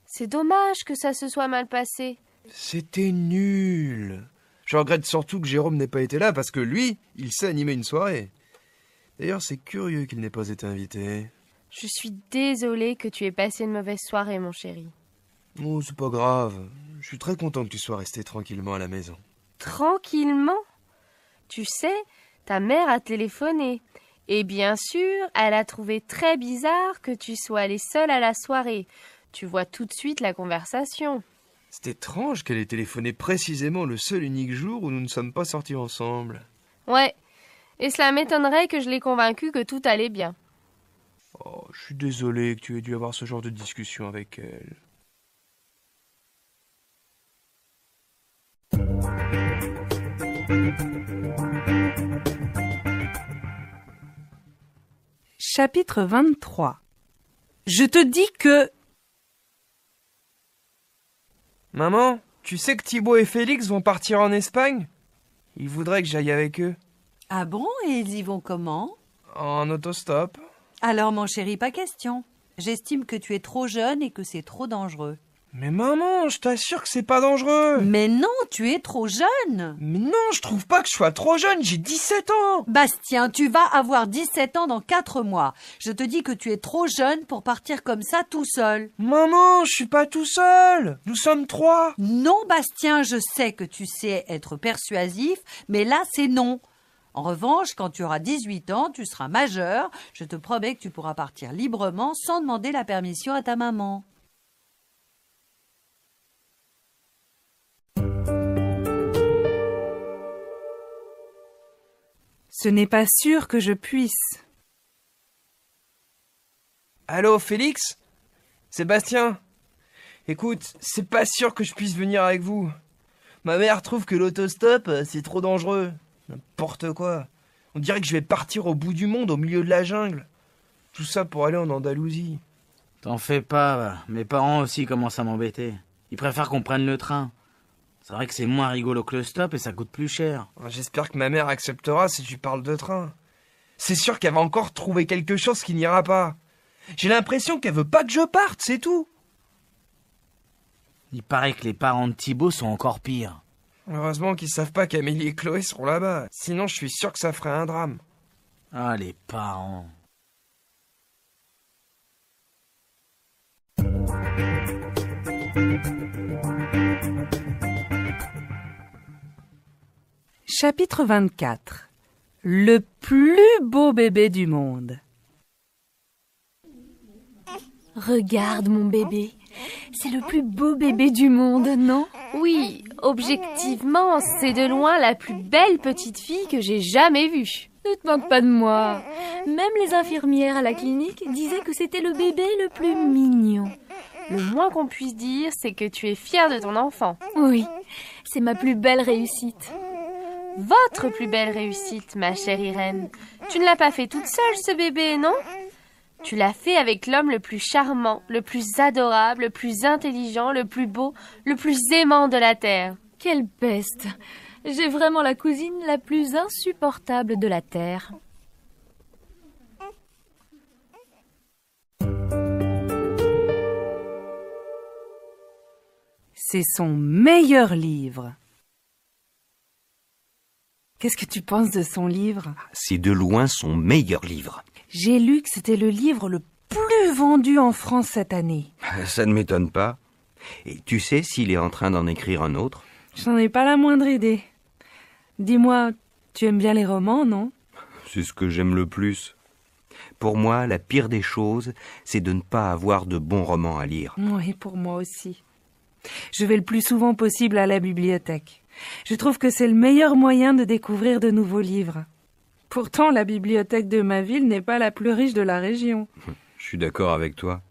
C'est dommage que ça se soit mal passé. C'était nul. Je regrette surtout que Jérôme n'ait pas été là parce que lui, il sait animer une soirée. D'ailleurs, c'est curieux qu'il n'ait pas été invité. Je suis désolée que tu aies passé une mauvaise soirée, mon chéri. Oh, c'est pas grave. Je suis très content que tu sois resté tranquillement à la maison. Tranquillement? Tu sais, ta mère a téléphoné. Et bien sûr, elle a trouvé très bizarre que tu sois allé seul à la soirée. Tu vois tout de suite la conversation. C'est étrange qu'elle ait téléphoné précisément le seul unique jour où nous ne sommes pas sortis ensemble. Ouais, et cela m'étonnerait que je l'ai convaincue que tout allait bien. Oh, je suis désolé que tu aies dû avoir ce genre de discussion avec elle. Chapitre 23. Je te dis que... Maman, tu sais que Thibaut et Félix vont partir en Espagne? Ils voudraient que j'aille avec eux. Ah bon? Et ils y vont comment? En autostop. Alors, mon chéri, pas question. J'estime que tu es trop jeune et que c'est trop dangereux. Mais maman, je t'assure que c'est pas dangereux. Mais non, tu es trop jeune. Mais non, je trouve pas que je sois trop jeune, j'ai 17 ans. Bastien, tu vas avoir 17 ans dans 4 mois. Je te dis que tu es trop jeune pour partir comme ça tout seul. Maman, je suis pas tout seul. Nous sommes 3. Non, Bastien, je sais que tu sais être persuasif, mais là, c'est non. En revanche, quand tu auras 18 ans, tu seras majeur. Je te promets que tu pourras partir librement sans demander la permission à ta maman. Ce n'est pas sûr que je puisse. Allô, Félix? Sébastien? Écoute, c'est pas sûr que je puisse venir avec vous. Ma mère trouve que l'autostop, c'est trop dangereux. N'importe quoi. On dirait que je vais partir au bout du monde, au milieu de la jungle. Tout ça pour aller en Andalousie. T'en fais pas, mes parents aussi commencent à m'embêter. Ils préfèrent qu'on prenne le train. C'est vrai que c'est moins rigolo que le stop et ça coûte plus cher. J'espère que ma mère acceptera si tu parles de train. C'est sûr qu'elle va encore trouver quelque chose qui n'ira pas. J'ai l'impression qu'elle veut pas que je parte, c'est tout. Il paraît que les parents de Thibaut sont encore pires. Heureusement qu'ils savent pas qu'Amélie et Chloé seront là-bas. Sinon, je suis sûr que ça ferait un drame. Ah, les parents. Chapitre 24. Le plus beau bébé du monde. Regarde mon bébé. C'est le plus beau bébé du monde, non? Oui, objectivement, c'est de loin la plus belle petite fille que j'ai jamais vue. Ne te moque pas de moi. Même les infirmières à la clinique disaient que c'était le bébé le plus mignon. Le moins qu'on puisse dire, c'est que tu es fière de ton enfant. Oui, c'est ma plus belle réussite. Votre plus belle réussite, ma chère Irène. Tu ne l'as pas fait toute seule, ce bébé, non? Tu l'as fait avec l'homme le plus charmant, le plus adorable, le plus intelligent, le plus beau, le plus aimant de la terre. Quelle peste! J'ai vraiment la cousine la plus insupportable de la terre. C'est son meilleur livre. Qu'est-ce que tu penses de son livre? C'est de loin son meilleur livre. J'ai lu que c'était le livre le plus vendu en France cette année. Ça ne m'étonne pas. Et tu sais s'il est en train d'en écrire un autre? J'en ai pas la moindre idée. Dis-moi, tu aimes bien les romans, non? C'est ce que j'aime le plus. Pour moi, la pire des choses, c'est de ne pas avoir de bons romans à lire. Oui, pour moi aussi. Je vais le plus souvent possible à la bibliothèque. Je trouve que c'est le meilleur moyen de découvrir de nouveaux livres. Pourtant, la bibliothèque de ma ville n'est pas la plus riche de la région. Je suis d'accord avec toi.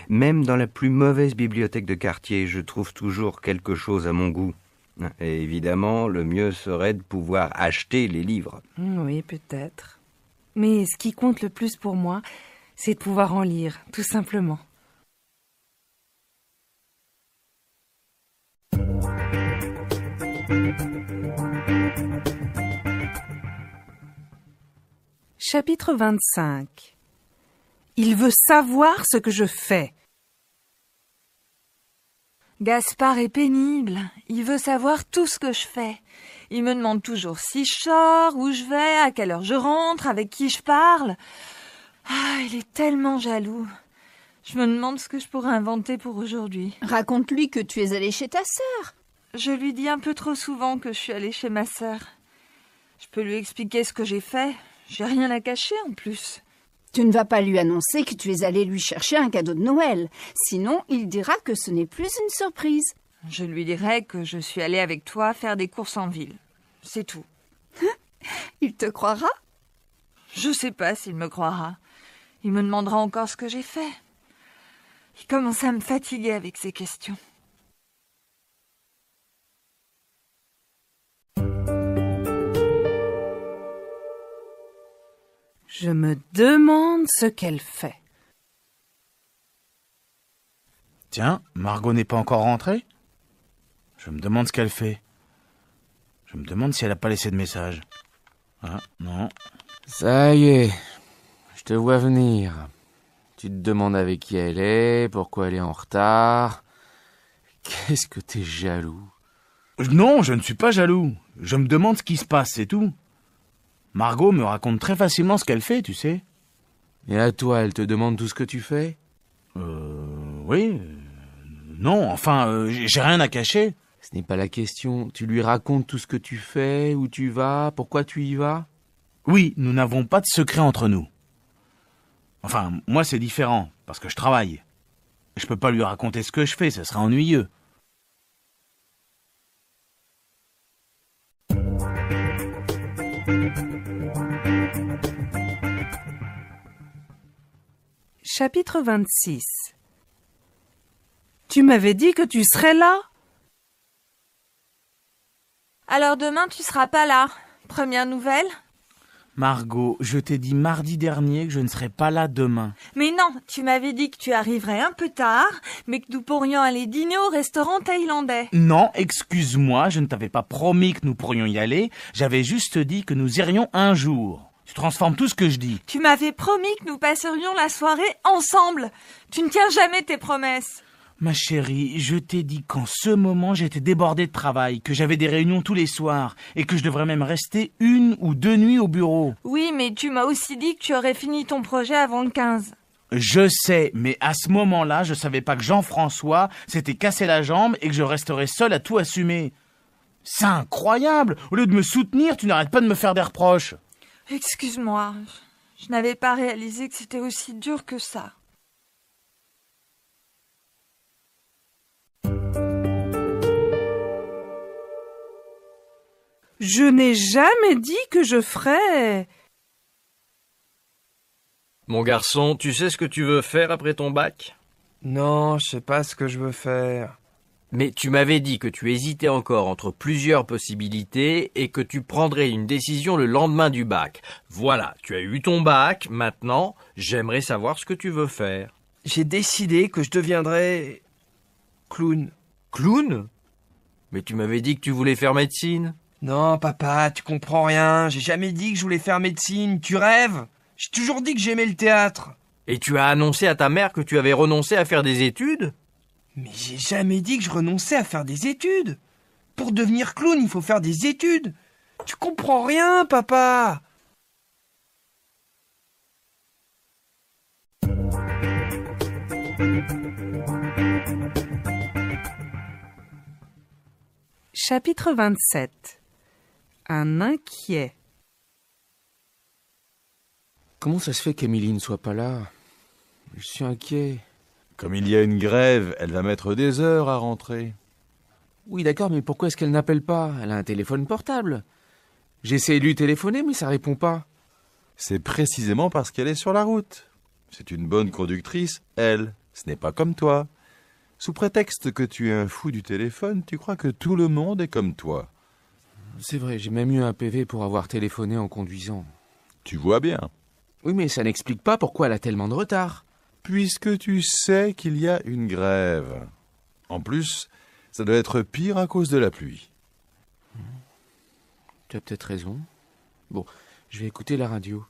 Même dans la plus mauvaise bibliothèque de quartier, je trouve toujours quelque chose à mon goût. Et évidemment, le mieux serait de pouvoir acheter les livres. Oui, peut-être. Mais ce qui compte le plus pour moi, c'est de pouvoir en lire, tout simplement. Chapitre 25. Il veut savoir ce que je fais. Gaspard est pénible. Il veut savoir tout ce que je fais. Il me demande toujours si je sors, où je vais, à quelle heure je rentre, avec qui je parle. Ah, il est tellement jaloux. Je me demande ce que je pourrais inventer pour aujourd'hui. Raconte-lui que tu es allée chez ta sœur. Je lui dis un peu trop souvent que je suis allée chez ma sœur. Je peux lui expliquer ce que j'ai fait. J'ai rien à cacher en plus. Tu ne vas pas lui annoncer que tu es allée lui chercher un cadeau de Noël. Sinon, il dira que ce n'est plus une surprise. Je lui dirai que je suis allée avec toi faire des courses en ville. C'est tout. Il te croira? Je sais pas s'il me croira. Il me demandera encore ce que j'ai fait. Il commence à me fatiguer avec ces questions. Je me demande ce qu'elle fait. Tiens, Margot n'est pas encore rentrée? Je me demande ce qu'elle fait. Je me demande si elle n'a pas laissé de message. Ah, non. Ça y est, je te vois venir. Tu te demandes avec qui elle est, pourquoi elle est en retard. Qu'est-ce que t'es jaloux? Non, je ne suis pas jaloux. Je me demande ce qui se passe, c'est tout. Margot me raconte très facilement ce qu'elle fait, tu sais. Et à toi, elle te demande tout ce que tu fais? Oui. Non, enfin, j'ai rien à cacher. Ce n'est pas la question. Tu lui racontes tout ce que tu fais, où tu vas, pourquoi tu y vas? Oui, nous n'avons pas de secret entre nous. Enfin, moi c'est différent, parce que je travaille. Je peux pas lui raconter ce que je fais, ça serait ennuyeux. Chapitre 26. Tu m'avais dit que tu serais là? Alors demain, tu seras pas là. Première nouvelle? Margot, je t'ai dit mardi dernier que je ne serai pas là demain. Mais non, tu m'avais dit que tu arriverais un peu tard, mais que nous pourrions aller dîner au restaurant thaïlandais. Non, excuse-moi, je ne t'avais pas promis que nous pourrions y aller. J'avais juste dit que nous irions un jour. Tu transformes tout ce que je dis. Tu m'avais promis que nous passerions la soirée ensemble. Tu ne tiens jamais tes promesses. Ma chérie, je t'ai dit qu'en ce moment j'étais débordé de travail, que j'avais des réunions tous les soirs et que je devrais même rester 1 ou 2 nuits au bureau. Oui, mais tu m'as aussi dit que tu aurais fini ton projet avant le 15. Je sais, mais à ce moment-là, je savais pas que Jean-François s'était cassé la jambe et que je resterais seul à tout assumer. C'est incroyable! Au lieu de me soutenir, tu n'arrêtes pas de me faire des reproches. Excuse-moi, je n'avais pas réalisé que c'était aussi dur que ça. Je n'ai jamais dit que je ferais. Mon garçon, tu sais ce que tu veux faire après ton bac? Non, je sais pas ce que je veux faire. Mais tu m'avais dit que tu hésitais encore entre plusieurs possibilités et que tu prendrais une décision le lendemain du bac. Voilà, tu as eu ton bac, maintenant, j'aimerais savoir ce que tu veux faire. J'ai décidé que je deviendrais clown. Clown? Mais tu m'avais dit que tu voulais faire médecine. Non, papa, tu comprends rien. J'ai jamais dit que je voulais faire médecine. Tu rêves? J'ai toujours dit que j'aimais le théâtre. Et tu as annoncé à ta mère que tu avais renoncé à faire des études? Mais j'ai jamais dit que je renonçais à faire des études. Pour devenir clown, il faut faire des études. Tu comprends rien, papa. Chapitre 27. Un inquiet. Comment ça se fait qu'Émilie ne soit pas là? Je suis inquiet. Comme il y a une grève, elle va mettre des heures à rentrer. Oui, d'accord, mais pourquoi est-ce qu'elle n'appelle pas? Elle a un téléphone portable. J'essaie de lui téléphoner, mais ça répond pas. C'est précisément parce qu'elle est sur la route. C'est une bonne conductrice, elle. Ce n'est pas comme toi. Sous prétexte que tu es un fou du téléphone, tu crois que tout le monde est comme toi. C'est vrai, j'ai même eu un PV pour avoir téléphoné en conduisant. Tu vois bien. Oui, mais ça n'explique pas pourquoi elle a tellement de retard. Puisque tu sais qu'il y a une grève. En plus, ça doit être pire à cause de la pluie. Tu as peut-être raison. Bon, je vais écouter la radio.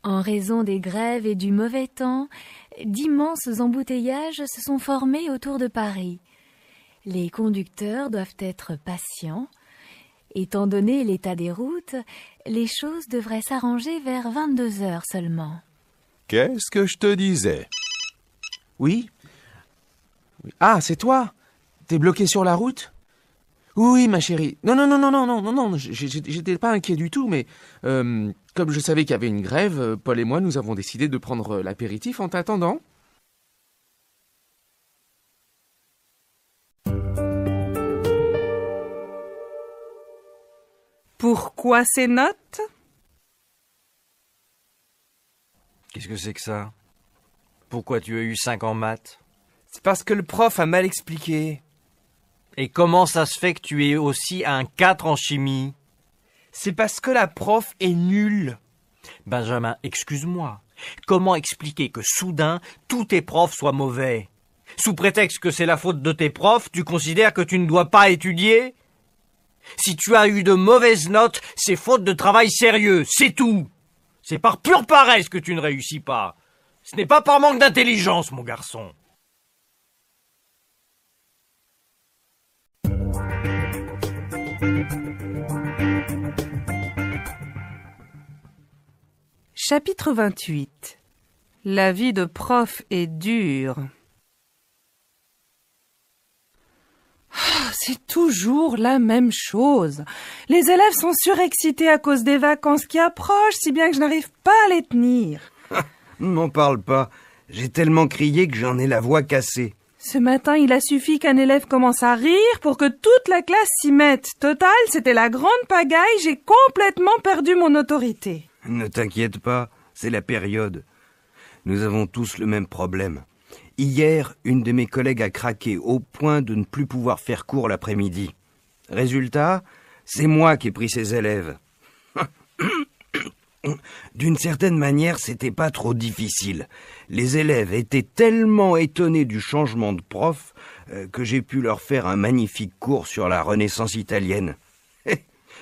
En raison des grèves et du mauvais temps, d'immenses embouteillages se sont formés autour de Paris. Les conducteurs doivent être patients. Étant donné l'état des routes, les choses devraient s'arranger vers 22 heures seulement. Qu'est-ce que je te disais? Oui. Ah, c'est toi? T'es bloqué sur la route? Oui, ma chérie. Non, j'étais pas inquiet du tout, mais comme je savais qu'il y avait une grève, Paul et moi, nous avons décidé de prendre l'apéritif en t'attendant. Pourquoi ces notes? Qu'est-ce que c'est que ça? Pourquoi tu as eu 5 en maths? C'est parce que le prof a mal expliqué. Et comment ça se fait que tu aies aussi un 4 en chimie? C'est parce que la prof est nulle. Benjamin, excuse-moi. Comment expliquer que soudain, tous tes profs soient mauvais? Sous prétexte que c'est la faute de tes profs, tu considères que tu ne dois pas étudier? Si tu as eu de mauvaises notes, c'est faute de travail sérieux, c'est tout. C'est par pure paresse que tu ne réussis pas. Ce n'est pas par manque d'intelligence, mon garçon. Chapitre 28. La vie de prof est dure. C'est toujours la même chose. Les élèves sont surexcités à cause des vacances qui approchent, si bien que je n'arrive pas à les tenir. Ne m'en parle pas. J'ai tellement crié que j'en ai la voix cassée. Ce matin, il a suffi qu'un élève commence à rire pour que toute la classe s'y mette. Total, c'était la grande pagaille, j'ai complètement perdu mon autorité. Ne t'inquiète pas, c'est la période. Nous avons tous le même problème. Hier, une de mes collègues a craqué au point de ne plus pouvoir faire cours l'après-midi. Résultat, c'est moi qui ai pris ses élèves. D'une certaine manière, c'était pas trop difficile. Les élèves étaient tellement étonnés du changement de prof que j'ai pu leur faire un magnifique cours sur la Renaissance italienne.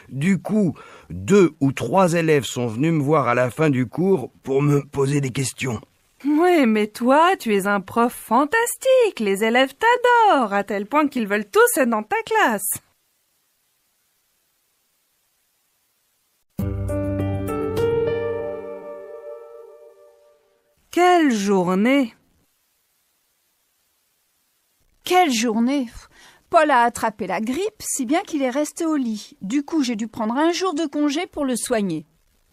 Du coup, 2 ou 3 élèves sont venus me voir à la fin du cours pour me poser des questions. Oui, mais toi, tu es un prof fantastique. Les élèves t'adorent, à tel point qu'ils veulent tous être dans ta classe. Quelle journée! Quelle journée! Paul a attrapé la grippe, si bien qu'il est resté au lit. Du coup, j'ai dû prendre un jour de congé pour le soigner.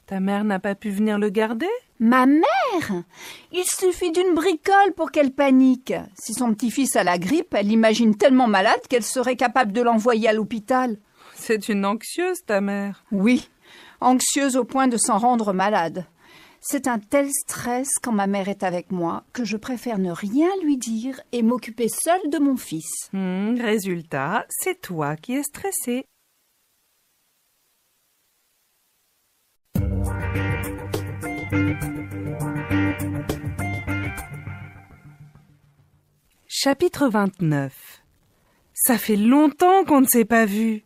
Ta mère n'a pas pu venir le garder? Ma mère? Il suffit d'une bricole pour qu'elle panique. Si son petit-fils a la grippe, elle l'imagine tellement malade qu'elle serait capable de l'envoyer à l'hôpital. C'est une anxieuse, ta mère. Oui, anxieuse au point de s'en rendre malade. C'est un tel stress quand ma mère est avec moi que je préfère ne rien lui dire et m'occuper seule de mon fils. Résultat, c'est toi qui es stressée. Chapitre 29. Ça fait longtemps qu'on ne s'est pas vu.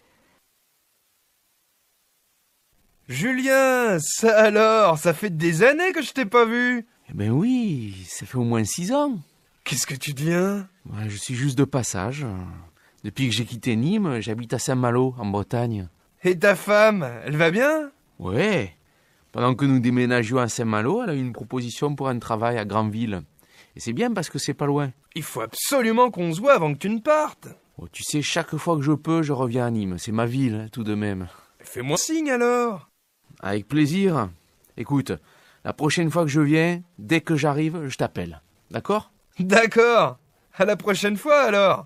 Julien, ça alors, ça fait des années que je t'ai pas vu. Eh ben oui, ça fait au moins 6 ans. Qu'est-ce que tu deviens? Je suis juste de passage. Depuis que j'ai quitté Nîmes, j'habite à Saint-Malo, en Bretagne. Et ta femme, elle va bien? Ouais. Pendant que nous déménagions à Saint-Malo, elle a eu une proposition pour un travail à Granville. Et c'est bien parce que c'est pas loin. Il faut absolument qu'on se voit avant que tu ne partes. Oh, tu sais, chaque fois que je peux, je reviens à Nîmes. C'est ma ville, tout de même. Fais-moi signe alors. Avec plaisir. Écoute, la prochaine fois que je viens, dès que j'arrive, je t'appelle. D'accord? D'accord. À la prochaine fois alors.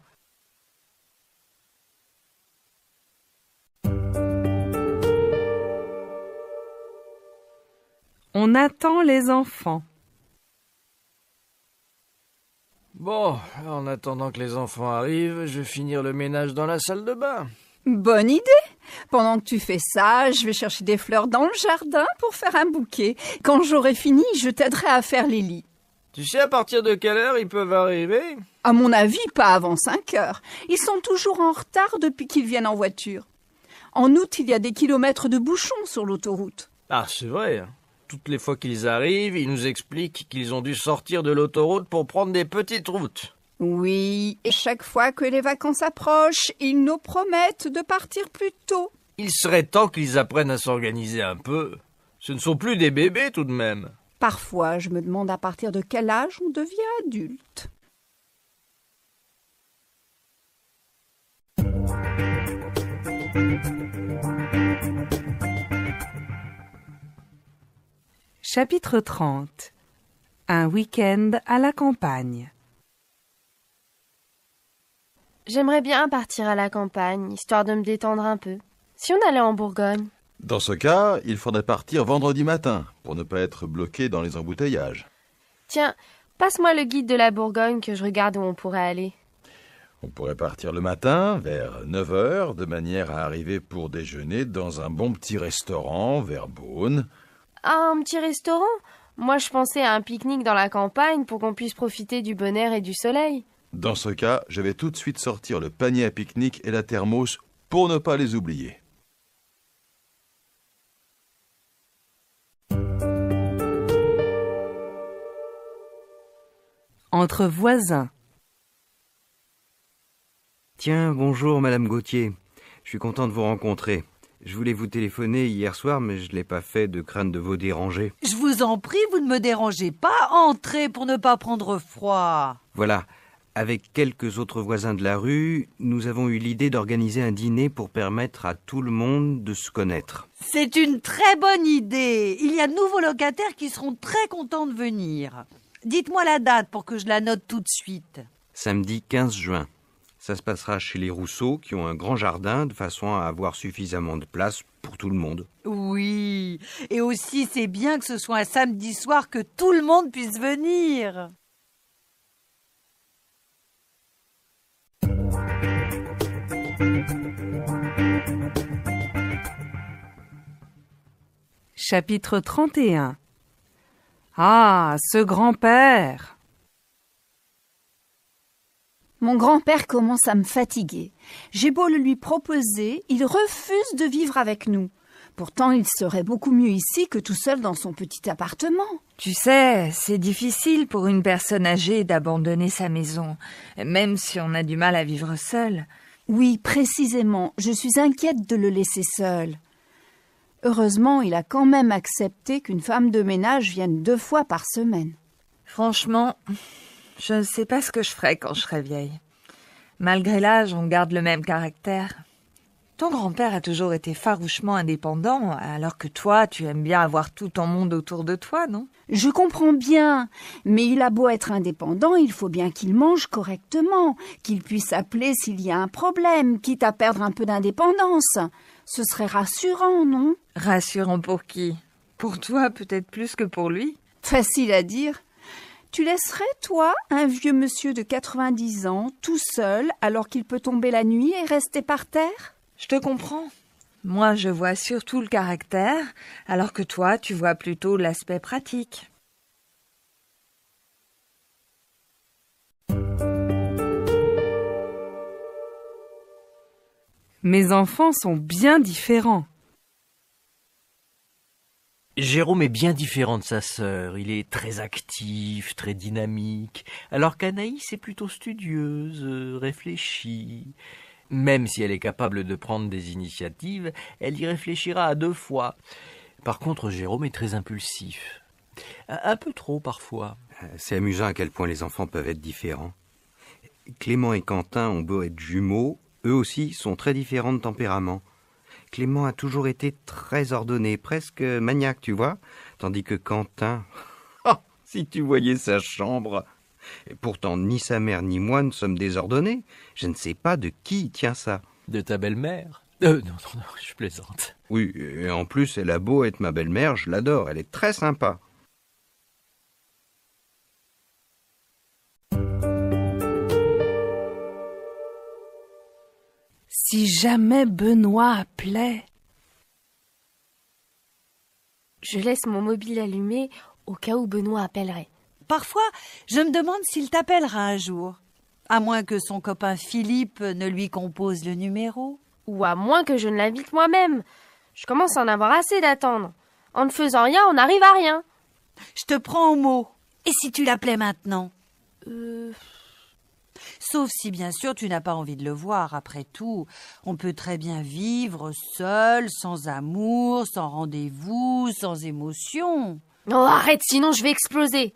On attend les enfants. Bon, en attendant que les enfants arrivent, je vais finir le ménage dans la salle de bain. Bonne idée. Pendant que tu fais ça, je vais chercher des fleurs dans le jardin pour faire un bouquet. Quand j'aurai fini, je t'aiderai à faire les lits. Tu sais à partir de quelle heure ils peuvent arriver? À mon avis, pas avant 5 heures. Ils sont toujours en retard depuis qu'ils viennent en voiture. En août, il y a des kilomètres de bouchons sur l'autoroute. Ah, c'est vrai. Toutes les fois qu'ils arrivent, ils nous expliquent qu'ils ont dû sortir de l'autoroute pour prendre des petites routes. Oui, et chaque fois que les vacances approchent, ils nous promettent de partir plus tôt. Il serait temps qu'ils apprennent à s'organiser un peu. Ce ne sont plus des bébés tout de même. Parfois, je me demande à partir de quel âge on devient adulte. Chapitre 30. Un week-end à la campagne. J'aimerais bien partir à la campagne, histoire de me détendre un peu. Si on allait en Bourgogne? Dans ce cas, il faudrait partir vendredi matin, pour ne pas être bloqué dans les embouteillages. Tiens, passe-moi le guide de la Bourgogne que je regarde où on pourrait aller. On pourrait partir le matin, vers 9 heures, de manière à arriver pour déjeuner dans un bon petit restaurant vers Beaune. Ah, un petit restaurant? Moi, je pensais à un pique-nique dans la campagne pour qu'on puisse profiter du bon air et du soleil. Dans ce cas, je vais tout de suite sortir le panier à pique-nique et la thermos pour ne pas les oublier. Entre voisins. Tiens, bonjour Madame Gauthier. Je suis content de vous rencontrer. Je voulais vous téléphoner hier soir, mais je ne l'ai pas fait de crainte de vous déranger. Je vous en prie, vous ne me dérangez pas. Entrez pour ne pas prendre froid. Voilà. Avec quelques autres voisins de la rue, nous avons eu l'idée d'organiser un dîner pour permettre à tout le monde de se connaître. C'est une très bonne idée. Il y a de nouveaux locataires qui seront très contents de venir. Dites-moi la date pour que je la note tout de suite. Samedi 15 juin. Ça se passera chez les Rousseau, qui ont un grand jardin, de façon à avoir suffisamment de place pour tout le monde. Oui, et aussi c'est bien que ce soit un samedi soir que tout le monde puisse venir. Chapitre 31. Ah, ce grand-père! Mon grand-père commence à me fatiguer. J'ai beau le lui proposer, il refuse de vivre avec nous. Pourtant, il serait beaucoup mieux ici que tout seul dans son petit appartement. Tu sais, c'est difficile pour une personne âgée d'abandonner sa maison, même si on a du mal à vivre seul. Oui, précisément, je suis inquiète de le laisser seul. Heureusement, il a quand même accepté qu'une femme de ménage vienne 2 fois par semaine. Franchement, je ne sais pas ce que je ferais quand je serai vieille. Malgré l'âge, on garde le même caractère. Ton grand-père a toujours été farouchement indépendant, alors que toi, tu aimes bien avoir tout ton monde autour de toi, non? Je comprends bien, mais il a beau être indépendant, il faut bien qu'il mange correctement, qu'il puisse appeler s'il y a un problème, quitte à perdre un peu d'indépendance. Ce serait rassurant, non? Rassurant pour qui? Pour toi, peut-être plus que pour lui? Facile à dire. Tu laisserais, toi, un vieux monsieur de 90 ans, tout seul, alors qu'il peut tomber la nuit et rester par terre? Je te comprends. Moi, je vois surtout le caractère, alors que toi, tu vois plutôt l'aspect pratique. Mes enfants sont bien différents. Jérôme est bien différent de sa sœur. Il est très actif, très dynamique, alors qu'Anaïs est plutôt studieuse, réfléchie. Même si elle est capable de prendre des initiatives, elle y réfléchira à 2 fois. Par contre, Jérôme est très impulsif. Un peu trop, parfois. C'est amusant à quel point les enfants peuvent être différents. Clément et Quentin ont beau être jumeaux, eux aussi sont très différents de tempérament. Clément a toujours été très ordonné, presque maniaque, tu vois, tandis que Quentin... Oh, si tu voyais sa chambre! Et pourtant, ni sa mère ni moi ne sommes désordonnés. Je ne sais pas de qui il tient ça. De ta belle-mère? Non, je plaisante. Oui, et en plus, elle a beau être ma belle-mère, je l'adore, elle est très sympa. Si jamais Benoît appelait. Je laisse mon mobile allumé au cas où Benoît appellerait. Parfois, je me demande s'il t'appellera un jour. À moins que son copain Philippe ne lui compose le numéro. Ou à moins que je ne l'invite moi-même. Je commence à en avoir assez d'attendre. En ne faisant rien, on n'arrive à rien. Je te prends au mot. Et si tu l'appelais maintenant? Sauf si, bien sûr, tu n'as pas envie de le voir. Après tout, on peut très bien vivre seul, sans amour, sans rendez-vous, sans émotion. Oh, arrête, sinon je vais exploser.